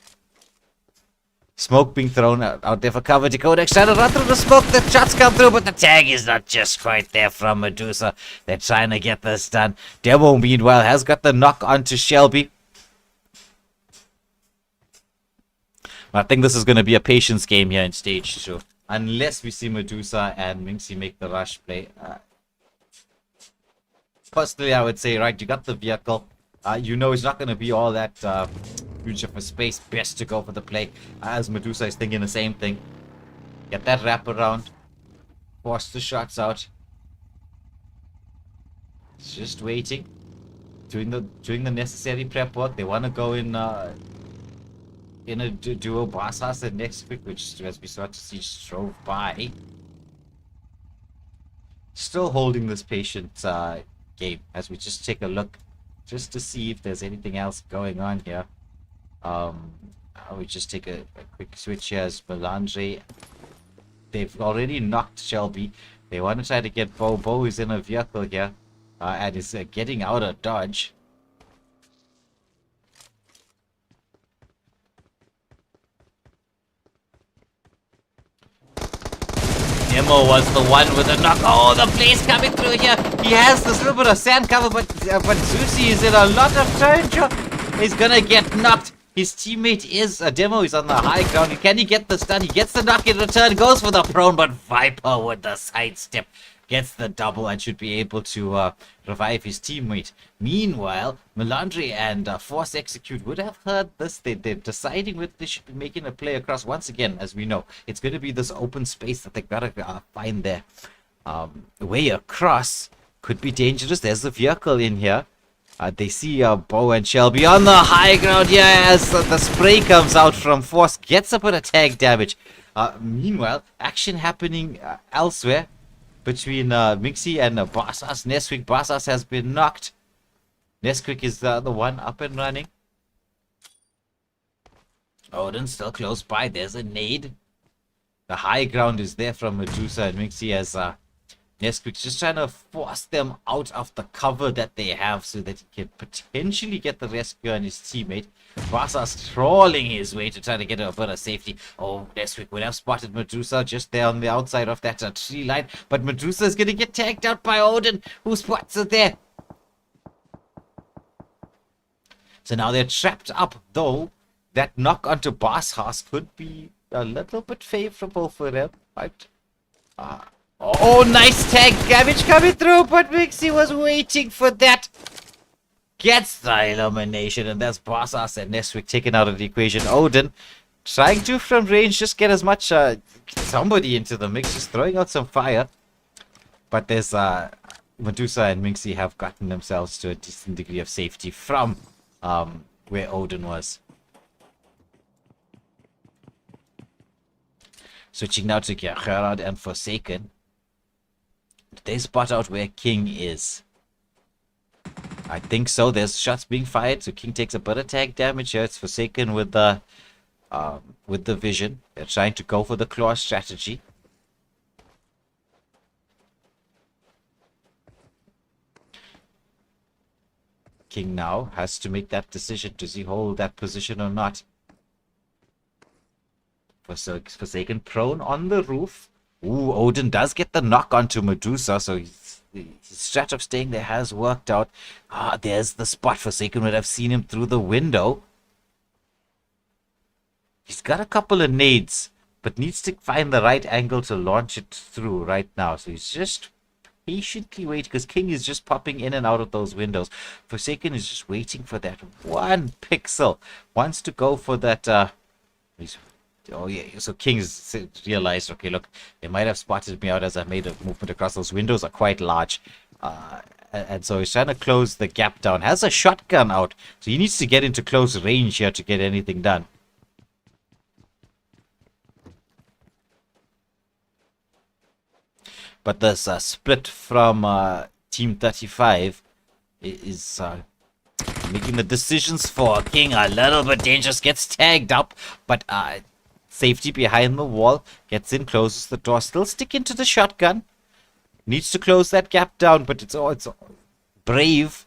Smoke being thrown out there for cover. Decodex trying to run through the smoke. The shots come through, but the tag is not just quite there from Medusa. They're trying to get this done. Demo, meanwhile, has got the knock onto Shelby. I think this is going to be a patience game here in stage 2. Unless we see Medusa and Minxie make the rush play. Personally, I would say, right, you got the vehicle. You know it's not going to be all that huge of a space. Best to go for the play. As Medusa is thinking the same thing. Get that wrap around. Force the shots out. It's just waiting. Doing the necessary prep work. They want to go in a duo Bassas and next quick, which as we start to see drove by. Still holding this patient game as we just take a look. Just to see if there's anything else going on here. We just take a quick switch here as Melandre. They've already knocked Shelby. They want to try to get Bo. Bo is in a vehicle here and is getting out of dodge. Nemo was the one with the knock. Oh, the blaze coming through here. He has this little bit of sand cover, but Zusi is in a lot of danger. He's gonna get knocked. His teammate is Demo. He's on the high ground. Can he get the stun? He gets the knock in return. Goes for the prone, but Viper with the sidestep gets the double and should be able to revive his teammate. Meanwhile, Melandre and Force Execute would have heard this. They're deciding whether they should be making a play across. Once again, as we know, it's going to be this open space that they've got to find their way across. Could be dangerous. There's a vehicle in here. They see Bo and Shelby on the high ground here as the spray comes out from Force. Gets a bit of tag damage. Meanwhile, action happening elsewhere. Between Minxie and Bassas. Nesquik. Bassas has been knocked. Nesquik is the one up and running. Odin still close by. There's a nade. The high ground is there from Medusa and Minxie as Nesquik's just trying to force them out of the cover that they have so that he can potentially get the rescue on his teammate. Bassas crawling his way to try to get a bit of safety. Oh, Nesquik would have spotted Medusa just there on the outside of that tree line. But Medusa is going to get tagged out by Odin, who spots it there. So now they're trapped up, though. That knock onto Bassas could be a little bit favorable for them, right? Oh, nice tag damage coming through, but Minxie was waiting for that. Gets the elimination, and that's Bassas and Nesquik taken out of the equation. Odin trying to, from range, just get as much, somebody into the mix, just throwing out some fire. But there's, Medusa and Minxie have gotten themselves to a decent degree of safety from, where Odin was. Switching now to Gerard and Forsaken. Did they spot out where King is? I think so. There's shots being fired, so King takes a bit of tag damage here. It's Forsaken with the with the vision. They're trying to go for the claw strategy. King now has to make that decision. Does he hold that position or not? Forsaken prone on the roof. Ooh, Odin does get the knock onto Medusa, so his strat of staying there has worked out. There's the spot. Forsaken would have seen him through the window. He's got a couple of nades, but needs to find the right angle to launch it through right now. So he's just patiently waiting, because King is just popping in and out of those windows. Forsaken is just waiting for that one pixel. Wants to go for that. Oh yeah, so King's realized, okay, look, they might have spotted me out as I made a movement across. Those windows are quite large. And so he's trying to close the gap down. Has a shotgun out, so he needs to get into close range here to get anything done. But this split from Team 35 is making the decisions for King a little bit dangerous. Gets tagged up, but safety behind the wall. Gets in, closes the door. Still sticking to the shotgun. Needs to close that gap down, but it's brave.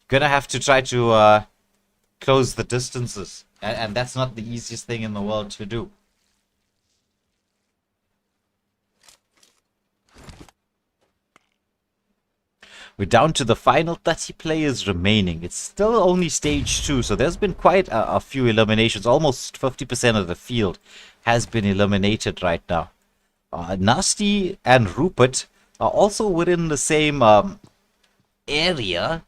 Gonna have to try to close the distances. And that's not the easiest thing in the world to do. We're down to the final 30 players remaining. It's still only stage 2, so there's been quite a few eliminations. Almost 50% of the field has been eliminated right now. Nasty and Rupert are also within the same area,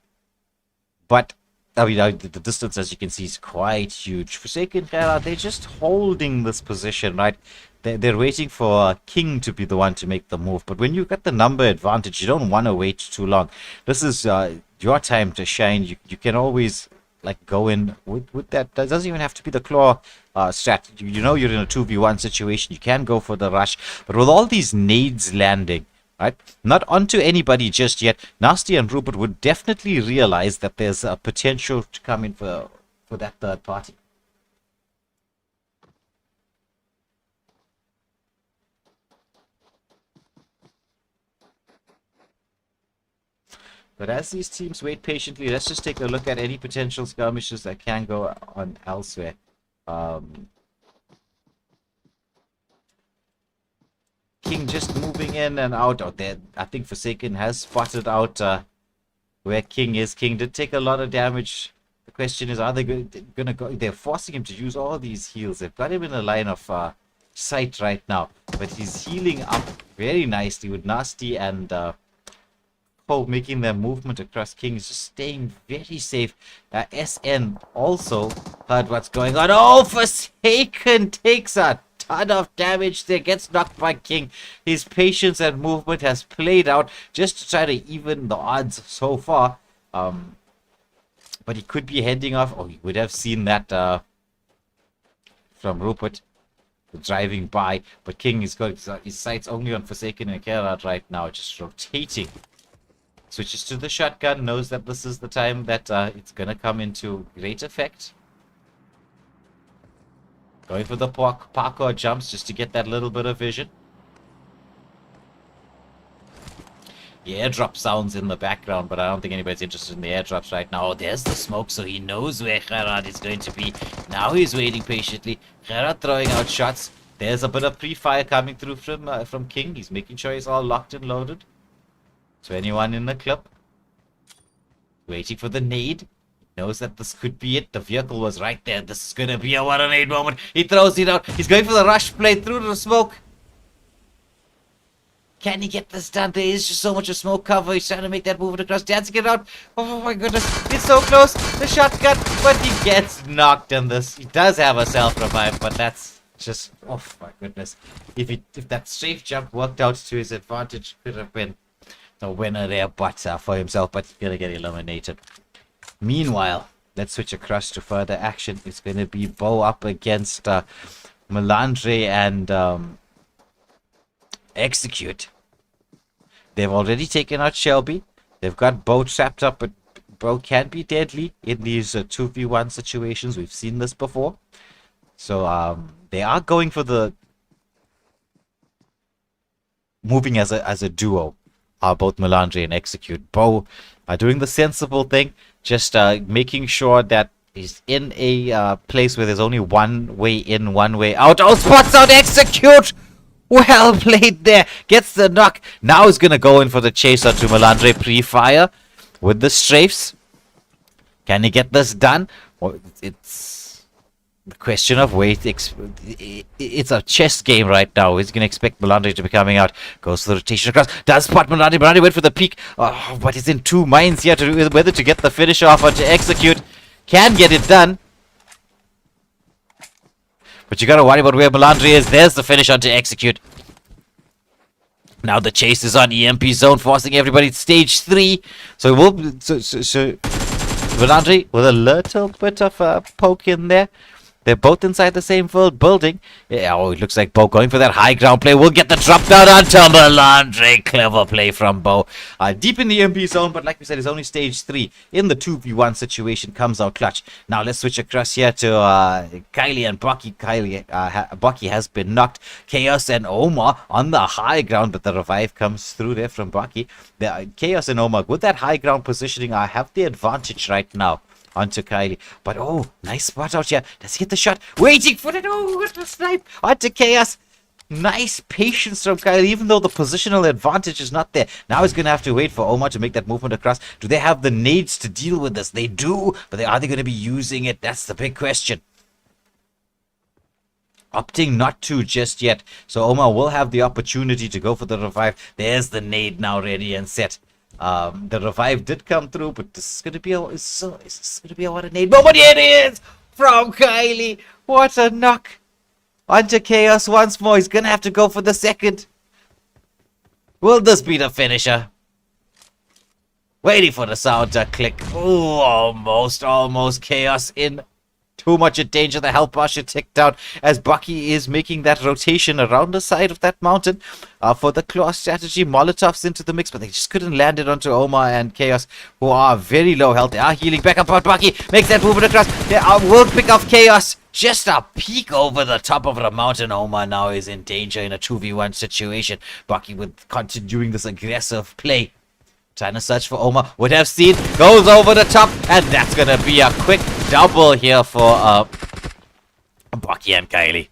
but I mean, the distance, as you can see, is quite huge. Forsaken Hera, they're just holding this position, right? They're waiting for King to be the one to make the move. But when you've got the number advantage, you don't want to wait too long. This is your time to shine. You can always like go in with that. That doesn't even have to be the claw strat. You know you're in a 2v1 situation. You can go for the rush. But with all these nades landing, right, not onto anybody just yet, Nasty and Rupert would definitely realize that there's a potential to come in for that third party. But as these teams wait patiently, let's just take a look at any potential skirmishes that can go on elsewhere. King just moving in and out there. I think Forsaken has spotted out where King is. King did take a lot of damage. The question is, are they gonna go? They're forcing him to use all these heals. They've got him in a line of sight right now, but he's healing up very nicely with Nasty and making their movement across. King is just staying very safe. SN also heard what's going on. Oh, Forsaken takes a ton of damage there. Gets knocked by King. His patience and movement has played out just to try to even the odds so far. But he could be heading off. Oh, he would have seen that from Rupert driving by. But King is got his sights only on Forsaken and Gerard right now, just rotating. Switches to the shotgun, knows that this is the time that it's going to come into great effect. Going for the parkour jumps just to get that little bit of vision. The airdrop sounds in the background, but I don't think anybody's interested in the airdrops right now. Oh, there's the smoke, so he knows where Gerard is going to be. Now he's waiting patiently. Gerard throwing out shots. There's a bit of pre-fire coming through from King. He's making sure he's all locked and loaded. 21 in the clip. Waiting for the nade. Knows that this could be it. The vehicle was right there. This is going to be a what a nade moment. He throws it out. He's going for the rush play through the smoke. Can he get this done? There is just so much of smoke cover. He's trying to make that movement across. Dancing it out. Oh my goodness. He's so close. The shotgun. But he gets knocked in this. He does have a self-revive, but that's just... Oh my goodness. If that safe jump worked out to his advantage, could have been the winner there, but for himself, but he's gonna get eliminated. Meanwhile, let's switch across to further action. It's gonna be Bo up against Melandre and Execute. They've already taken out Shelby. They've got Bo trapped up, but Bo can be deadly in these 2v1 situations. We've seen this before. So they are going for the moving as a duo. Both Melandre and Execute. Bo are doing the sensible thing, just making sure that he's in a place where there's only one way in, one way out. Oh, spots out Execute! Well played there. Gets the knock. Now he's going to go in for the chase onto Melandre pre-fire with the strafes. Can he get this done? Well, it's the question of weight. It's a chess game right now. He's going to expect Melandre to be coming out. Goes for the rotation across. Does spot Melandre. Melandre went for the peak. Oh, but he's in two minds here to whether to get the finish off or to Execute. Can get it done. But you gotta worry about where Melandre is. There's the finish onto Execute. Now the chase is on EMP zone, forcing everybody to stage 3. So Melandre with a little bit of a poke in there. They're both inside the same building. Yeah, oh, it looks like Bo going for that high ground play. We'll get the drop down onto Melandre. Clever play from Bo. Deep in the MP zone, but like we said, it's only stage 3. In the 2v1 situation, comes out clutch. Now let's switch across here to Kylie and Bucky. Bucky has been knocked. Chaos and Omar on the high ground, but the revive comes through there from Bucky. Chaos and Omar, with that high ground positioning, have the advantage right now onto Kylie. But oh, nice spot out here. Does he get the shot? Waiting for it. Oh, what a snipe onto Chaos. Nice patience from Kylie, even though the positional advantage is not there. Now he's going to have to wait for Omar to make that movement across. Do they have the nades to deal with this? They do, but are they going to be using it? That's the big question. Opting not to just yet. So Omar will have the opportunity to go for the revive. There's the nade now ready and set. The revive did come through, but this is gonna be a what a nade moment. It is from Kylie. What a knock onto Chaos once more. He's gonna have to go for the second. Will this be the finisher? Waiting for the sound to click. Oh, almost Chaos in too much in danger. The health bar should tick down as Bucky is making that rotation around the side of that mountain for the claw strategy. Molotovs into the mix, but they just couldn't land it onto Omar and Chaos, who are very low health. They are healing back up. Bucky makes that movement across. They will pick off Chaos. Just a peek over the top of the mountain. Omar now is in danger in a 2v1 situation. Bucky with continuing this aggressive play. Trying to search for Omar. Would have seen. Goes over the top. And that's going to be a quick double here for Bucky and Kylie.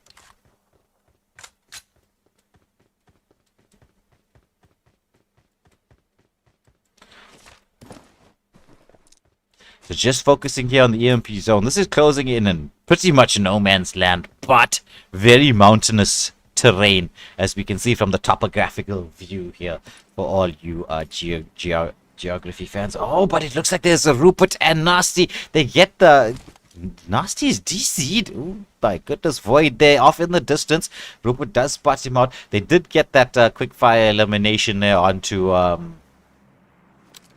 So just focusing here on the EMP zone. This is closing in pretty much no man's land, but very mountainous terrain, as we can see from the topographical view here for all you geography fans. Oh, but it looks like there's a Rupert and Nasty. They get the... Nasty's DC'd. Oh, my goodness. Void there off in the distance. Rupert does spot him out. They did get that quick fire elimination there onto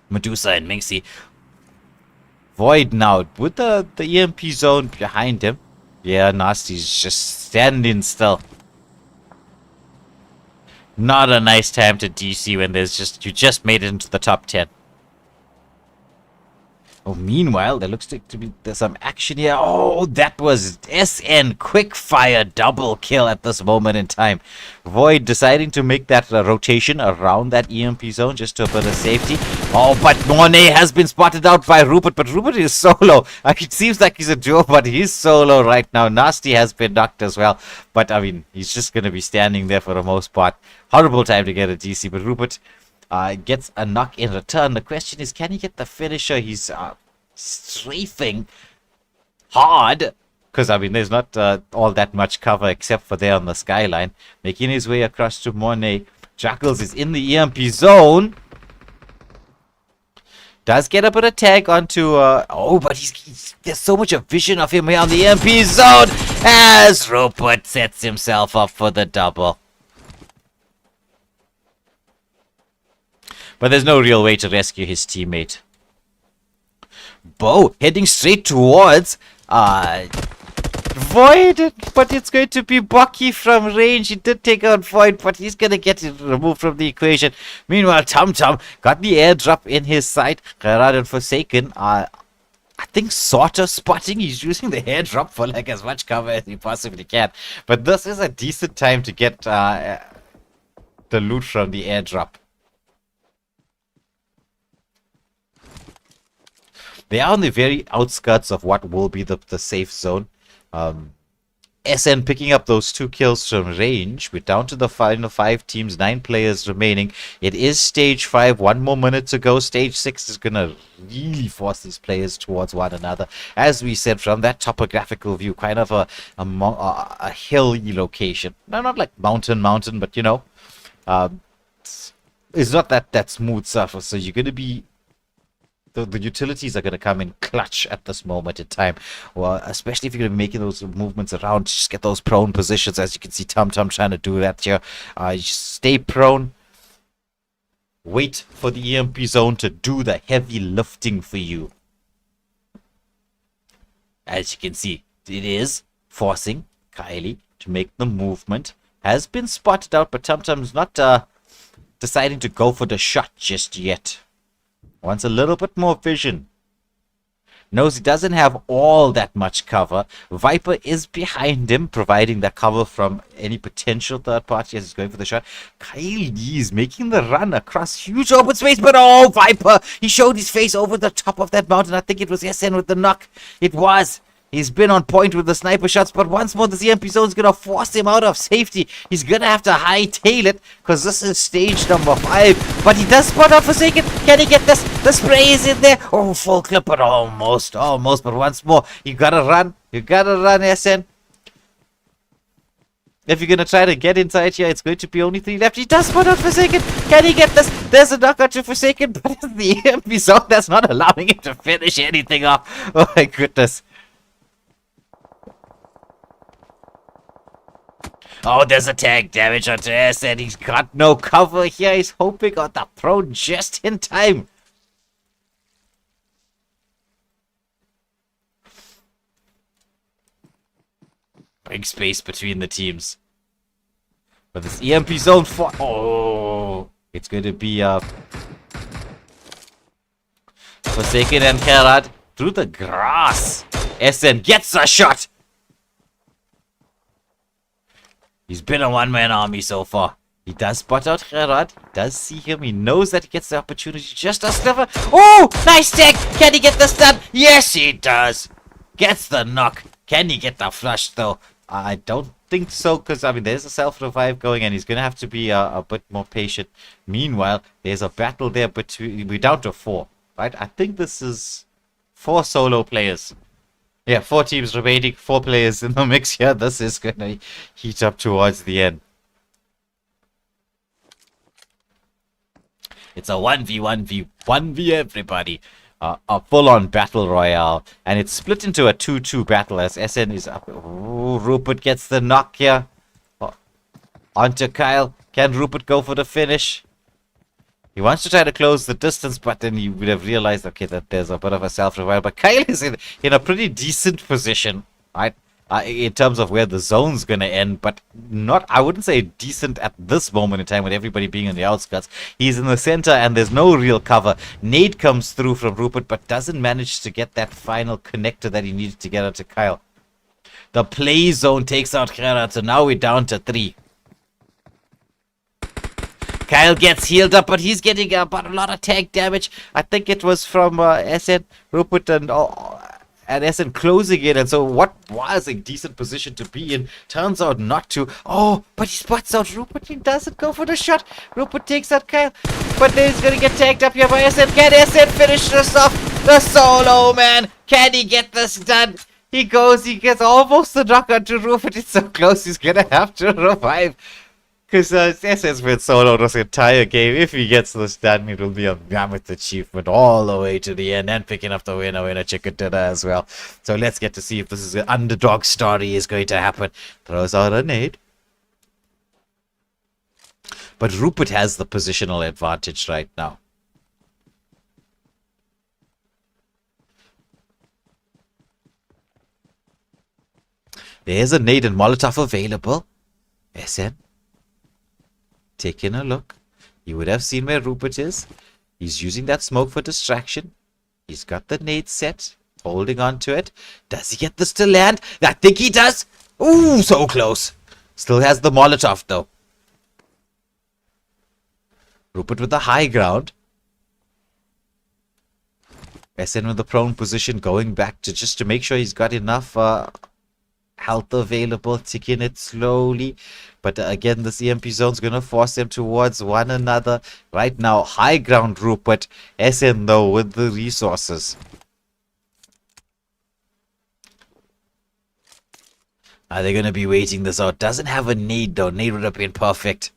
Medusa and Minxie. Void now with the EMP zone behind him. Yeah, Nasty's just standing still. Not a nice time to DC when you just made it into the top 10. Oh, meanwhile, there looks to be there's some action here. Oh, that was SN quick fire double kill at this moment in time. Void deciding to make that rotation around that EMP zone just to put a safety. Oh, but Monet has been spotted out by Rupert, but Rupert is solo. It seems like he's a duo, but he's solo right now. Nasty has been knocked as well, but I mean, he's just going to be standing there for the most part. Horrible time to get a DC, but Rupert gets a knock in return. The question is, can he get the finisher? He's strafing hard, because I mean, there's not all that much cover except for there on the skyline. Making his way across to Monet. Jackals is in the EMP zone. Does get a bit of tag onto... oh, but there's so much of vision of him here on the EMP zone as Rupert sets himself up for the double. But there's no real way to rescue his teammate. Bo heading straight towards Void, but it's going to be Bucky from range. He did take out Void, but he's going to get it removed from the equation. Meanwhile, Tum Tum got the airdrop in his sight. Gerard and Forsaken are think, sort of spotting. He's using the airdrop for like as much cover as he possibly can. But this is a decent time to get the loot from the airdrop. They are on the very outskirts of what will be the safe zone. SN picking up those 2 kills from range. We're down to the final 5 teams, 9 players remaining. It is stage 5, 1 more minute to go. Stage 6 is going to really force these players towards one another. As we said, from that topographical view, kind of a hilly location. No, not like mountain, but you know, it's not that smooth surface. So you're going to be the utilities are going to come in clutch at this moment in time. Well, especially if you're going to be making those movements around, just get those prone positions. As you can see, Tum trying to do that here. You just stay prone. Wait for the EMP zone to do the heavy lifting for you. As you can see, it is forcing Kylie to make the movement. Has been spotted out, but Tum's not deciding to go for the shot just yet. Wants a little bit more vision. Knows he doesn't have all that much cover. Viper is behind him, providing that cover from any potential third party as he's going for the shot. Kylie is making the run across huge open space, but oh, Viper! He showed his face over the top of that mountain. I think it was SN with the knock. It was. He's been on point with the sniper shots, but once more the EMP zone is going to force him out of safety. He's going to have to hightail it, because this is stage number 5. But he does spot out Forsaken. Can he get this? The spray is in there. Oh, full clip, but almost. But once more, you got to run. You got to run, SN. If you're going to try to get inside here, it's going to be only 3 left. He does spot out Forsaken. Can he get this? There's a knockout to Forsaken, but it's the EMP zone that's not allowing him to finish anything off. Oh, my goodness. Oh, there's a tag damage onto S, and he's got no cover here. He's hoping on the prone just in time. Big space between the teams. But this EMP zone for... Oh, it's going to be Forsaken and Kerad through the grass. SN gets a shot. He's been a one-man army so far. He does spot out Gerard. He does see him. He knows that he gets the opportunity just a sliver. Oh, nice tag. Can he get the stun? Yes, he does. Gets the knock. Can he get the flush, though? I don't think so, because, I mean, there's a self-revive going, and he's going to have to be a bit more patient. Meanwhile, there's a battle there between... We're down to 4, right? I think this is 4 solo players. Yeah, 4 teams remaining, 4 players in the mix here. This is going to heat up towards the end. It's a 1v everybody. A full-on battle royale. And it's split into a 2-2 battle as SN is up. Ooh, Rupert gets the knock here. Onto Kyle. Can Rupert go for the finish? He wants to try to close the distance, but then he would have realized, okay, that there's a bit of a self-revive. But Kyle is in a pretty decent position, right? In terms of where the zone's going to end, but not, I wouldn't say decent at this moment in time with everybody being on the outskirts. He's in the center and there's no real cover. Nade comes through from Rupert, but doesn't manage to get that final connector that he needed to get onto Kyle. The play zone takes out Gerard, so now we're down to 3. Kyle gets healed up, but he's getting about a lot of tag damage. I think it was from SN, Rupert, and SN closing it. And so what was a decent position to be in turns out not to. Oh, but he spots out Rupert. He doesn't go for the shot. Rupert takes out Kyle, but then he's going to get tagged up here by SN. Can SN finish this off? The solo, man. Can he get this done? He gets almost the knock onto Rupert. It's so close, he's going to have to revive. Because SN's been solo this entire game. If he gets this done, it will be a mammoth achievement all the way to the end and picking up the winner chicken dinner as well. So let's get to see if this is an underdog story is going to happen. Throws out a nade. But Rupert has the positional advantage right now. There's a nade and Molotov available. SN. Taking a look. You would have seen where Rupert is. He's using that smoke for distraction. He's got the nade set. Holding on to it. Does he get this to land? I think he does. Ooh, so close. Still has the Molotov, though. Rupert with the high ground. SN with the prone position, going back to just to make sure he's got enough health available, ticking it slowly. But again, this EMP zone's going to force them towards one another. Right now, high ground Rupert. SN, though, with the resources. Are they going to be waiting this out? Doesn't have a nade, though. Nade would have been perfect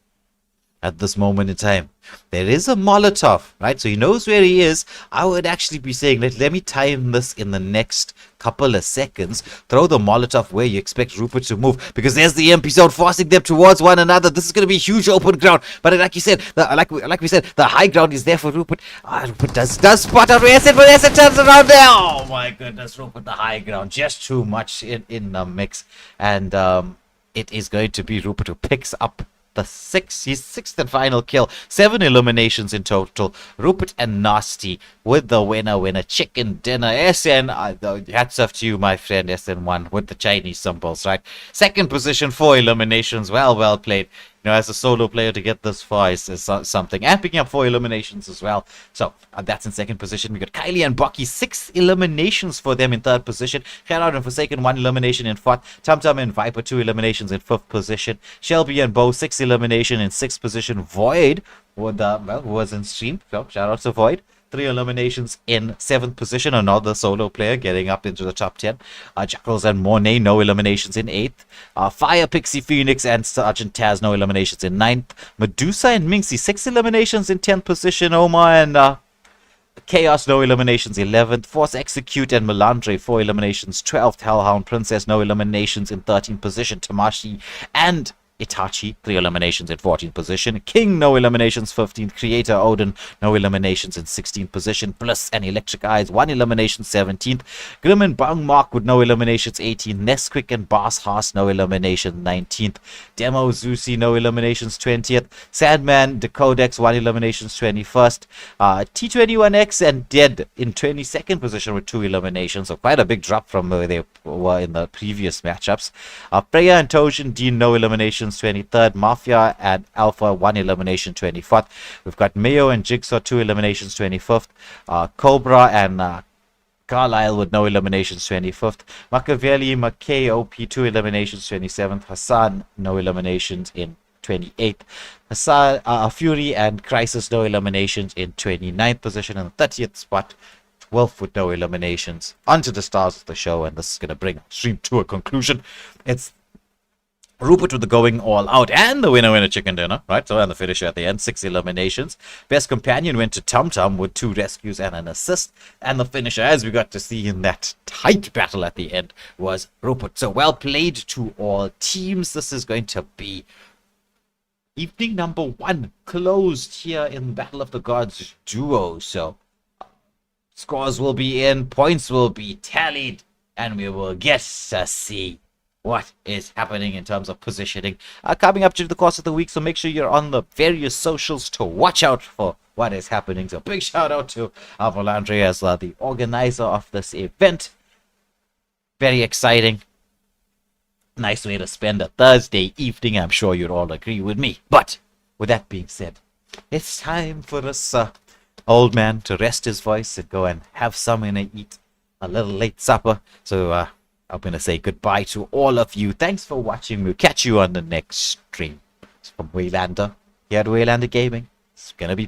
at this moment in time. There is a Molotov, right? So he knows where he is. I would actually be saying, let me time this in the next couple of seconds. Throw the Molotov where you expect Rupert to move, because there's the EMP zone forcing them towards one another. This is going to be huge open ground. But like you said, like we said, the high ground is there for Rupert. Rupert does spot out where SN, but SN turns around there. Oh my goodness, Rupert, the high ground. Just too much in the mix. And it is going to be Rupert who picks up his sixth and final kill. 7 eliminations in total. Rupert and Nasty with the winner chicken dinner. SN, hats off to you, my friend. SN1 with the Chinese symbols, right? Second position, 4 eliminations. Well played. You know, as a solo player to get this far is something. And picking up 4 eliminations as well. So that's in second position. We got Kylie and Bucky, 6 eliminations for them in third position. Gerard and Forsaken, 1 elimination in fourth. Tum and Viper, 2 eliminations in fifth position. Shelby and Bo, 6 elimination in sixth position. Void, who was in stream. So shout out to Void. 3 eliminations in 7th position. Another solo player getting up into the top 10. Jackals and Monet, no eliminations in 8th. Fire, Pixie, Phoenix, and Sergeant Taz, no eliminations in 9th. Medusa and Minxie, 6 eliminations in 10th position. Omar and Chaos, no eliminations, 11th. Force Execute and Melandre, 4 eliminations, 12th. Hellhound Princess, no eliminations in 13th position. Tamashi and Itachi, 3 eliminations in 14th position. King, no eliminations, 15th. Creator Odin, no eliminations in 16th position. Bliss and Electric Eyes, 1 elimination, 17th. Grim and Bang Mark with no eliminations, 18th. Nesquick and Boss Haas, no elimination, 19th. Demo Zusi, no eliminations, 20th. Sandman, Decodex, 1 eliminations, 21st. T21X and Dead in 22nd position with 2 eliminations. So quite a big drop from where they were in the previous matchups. Freya and Toshin Dean, no eliminations, 23rd. Mafia and Alpha, 1 elimination, 24th. We've got Mayo and Jigsaw, 2 eliminations, 25th. Cobra and Carlisle with no eliminations, 25th. Machiavelli, McKay, OP, 2 eliminations, 27th. Hassan, no eliminations in 28th. Hassan, Fury and Crisis, no eliminations in 29th position. And the 30th spot, 12th with no eliminations. Onto the stars of the show, and this is going to bring stream to a conclusion. It's Rupert with the going all out and the winner chicken dinner, right? So, and the finisher at the end, 6 eliminations. Best companion went to Tum Tum with 2 rescues and an assist. And the finisher, as we got to see in that tight battle at the end, was Rupert. So well played to all teams. This is going to be evening number 1 closed here in Battle of the Gods duo. So scores will be in, points will be tallied, and we will get to see what is happening in terms of positioning coming up during the course of the week. So make sure you're on the various socials to watch out for what is happening. So big shout out to Melandre as the organizer of this event. Very exciting. Nice way to spend a Thursday evening. I'm sure you'd all agree with me. But with that being said, it's time for this old man to rest his voice and go and have something to eat. A little late supper. So I'm going to say goodbye to all of you. Thanks for watching. We'll catch you on the next stream. It's from Waylander here at Waylander Gaming. It's going to be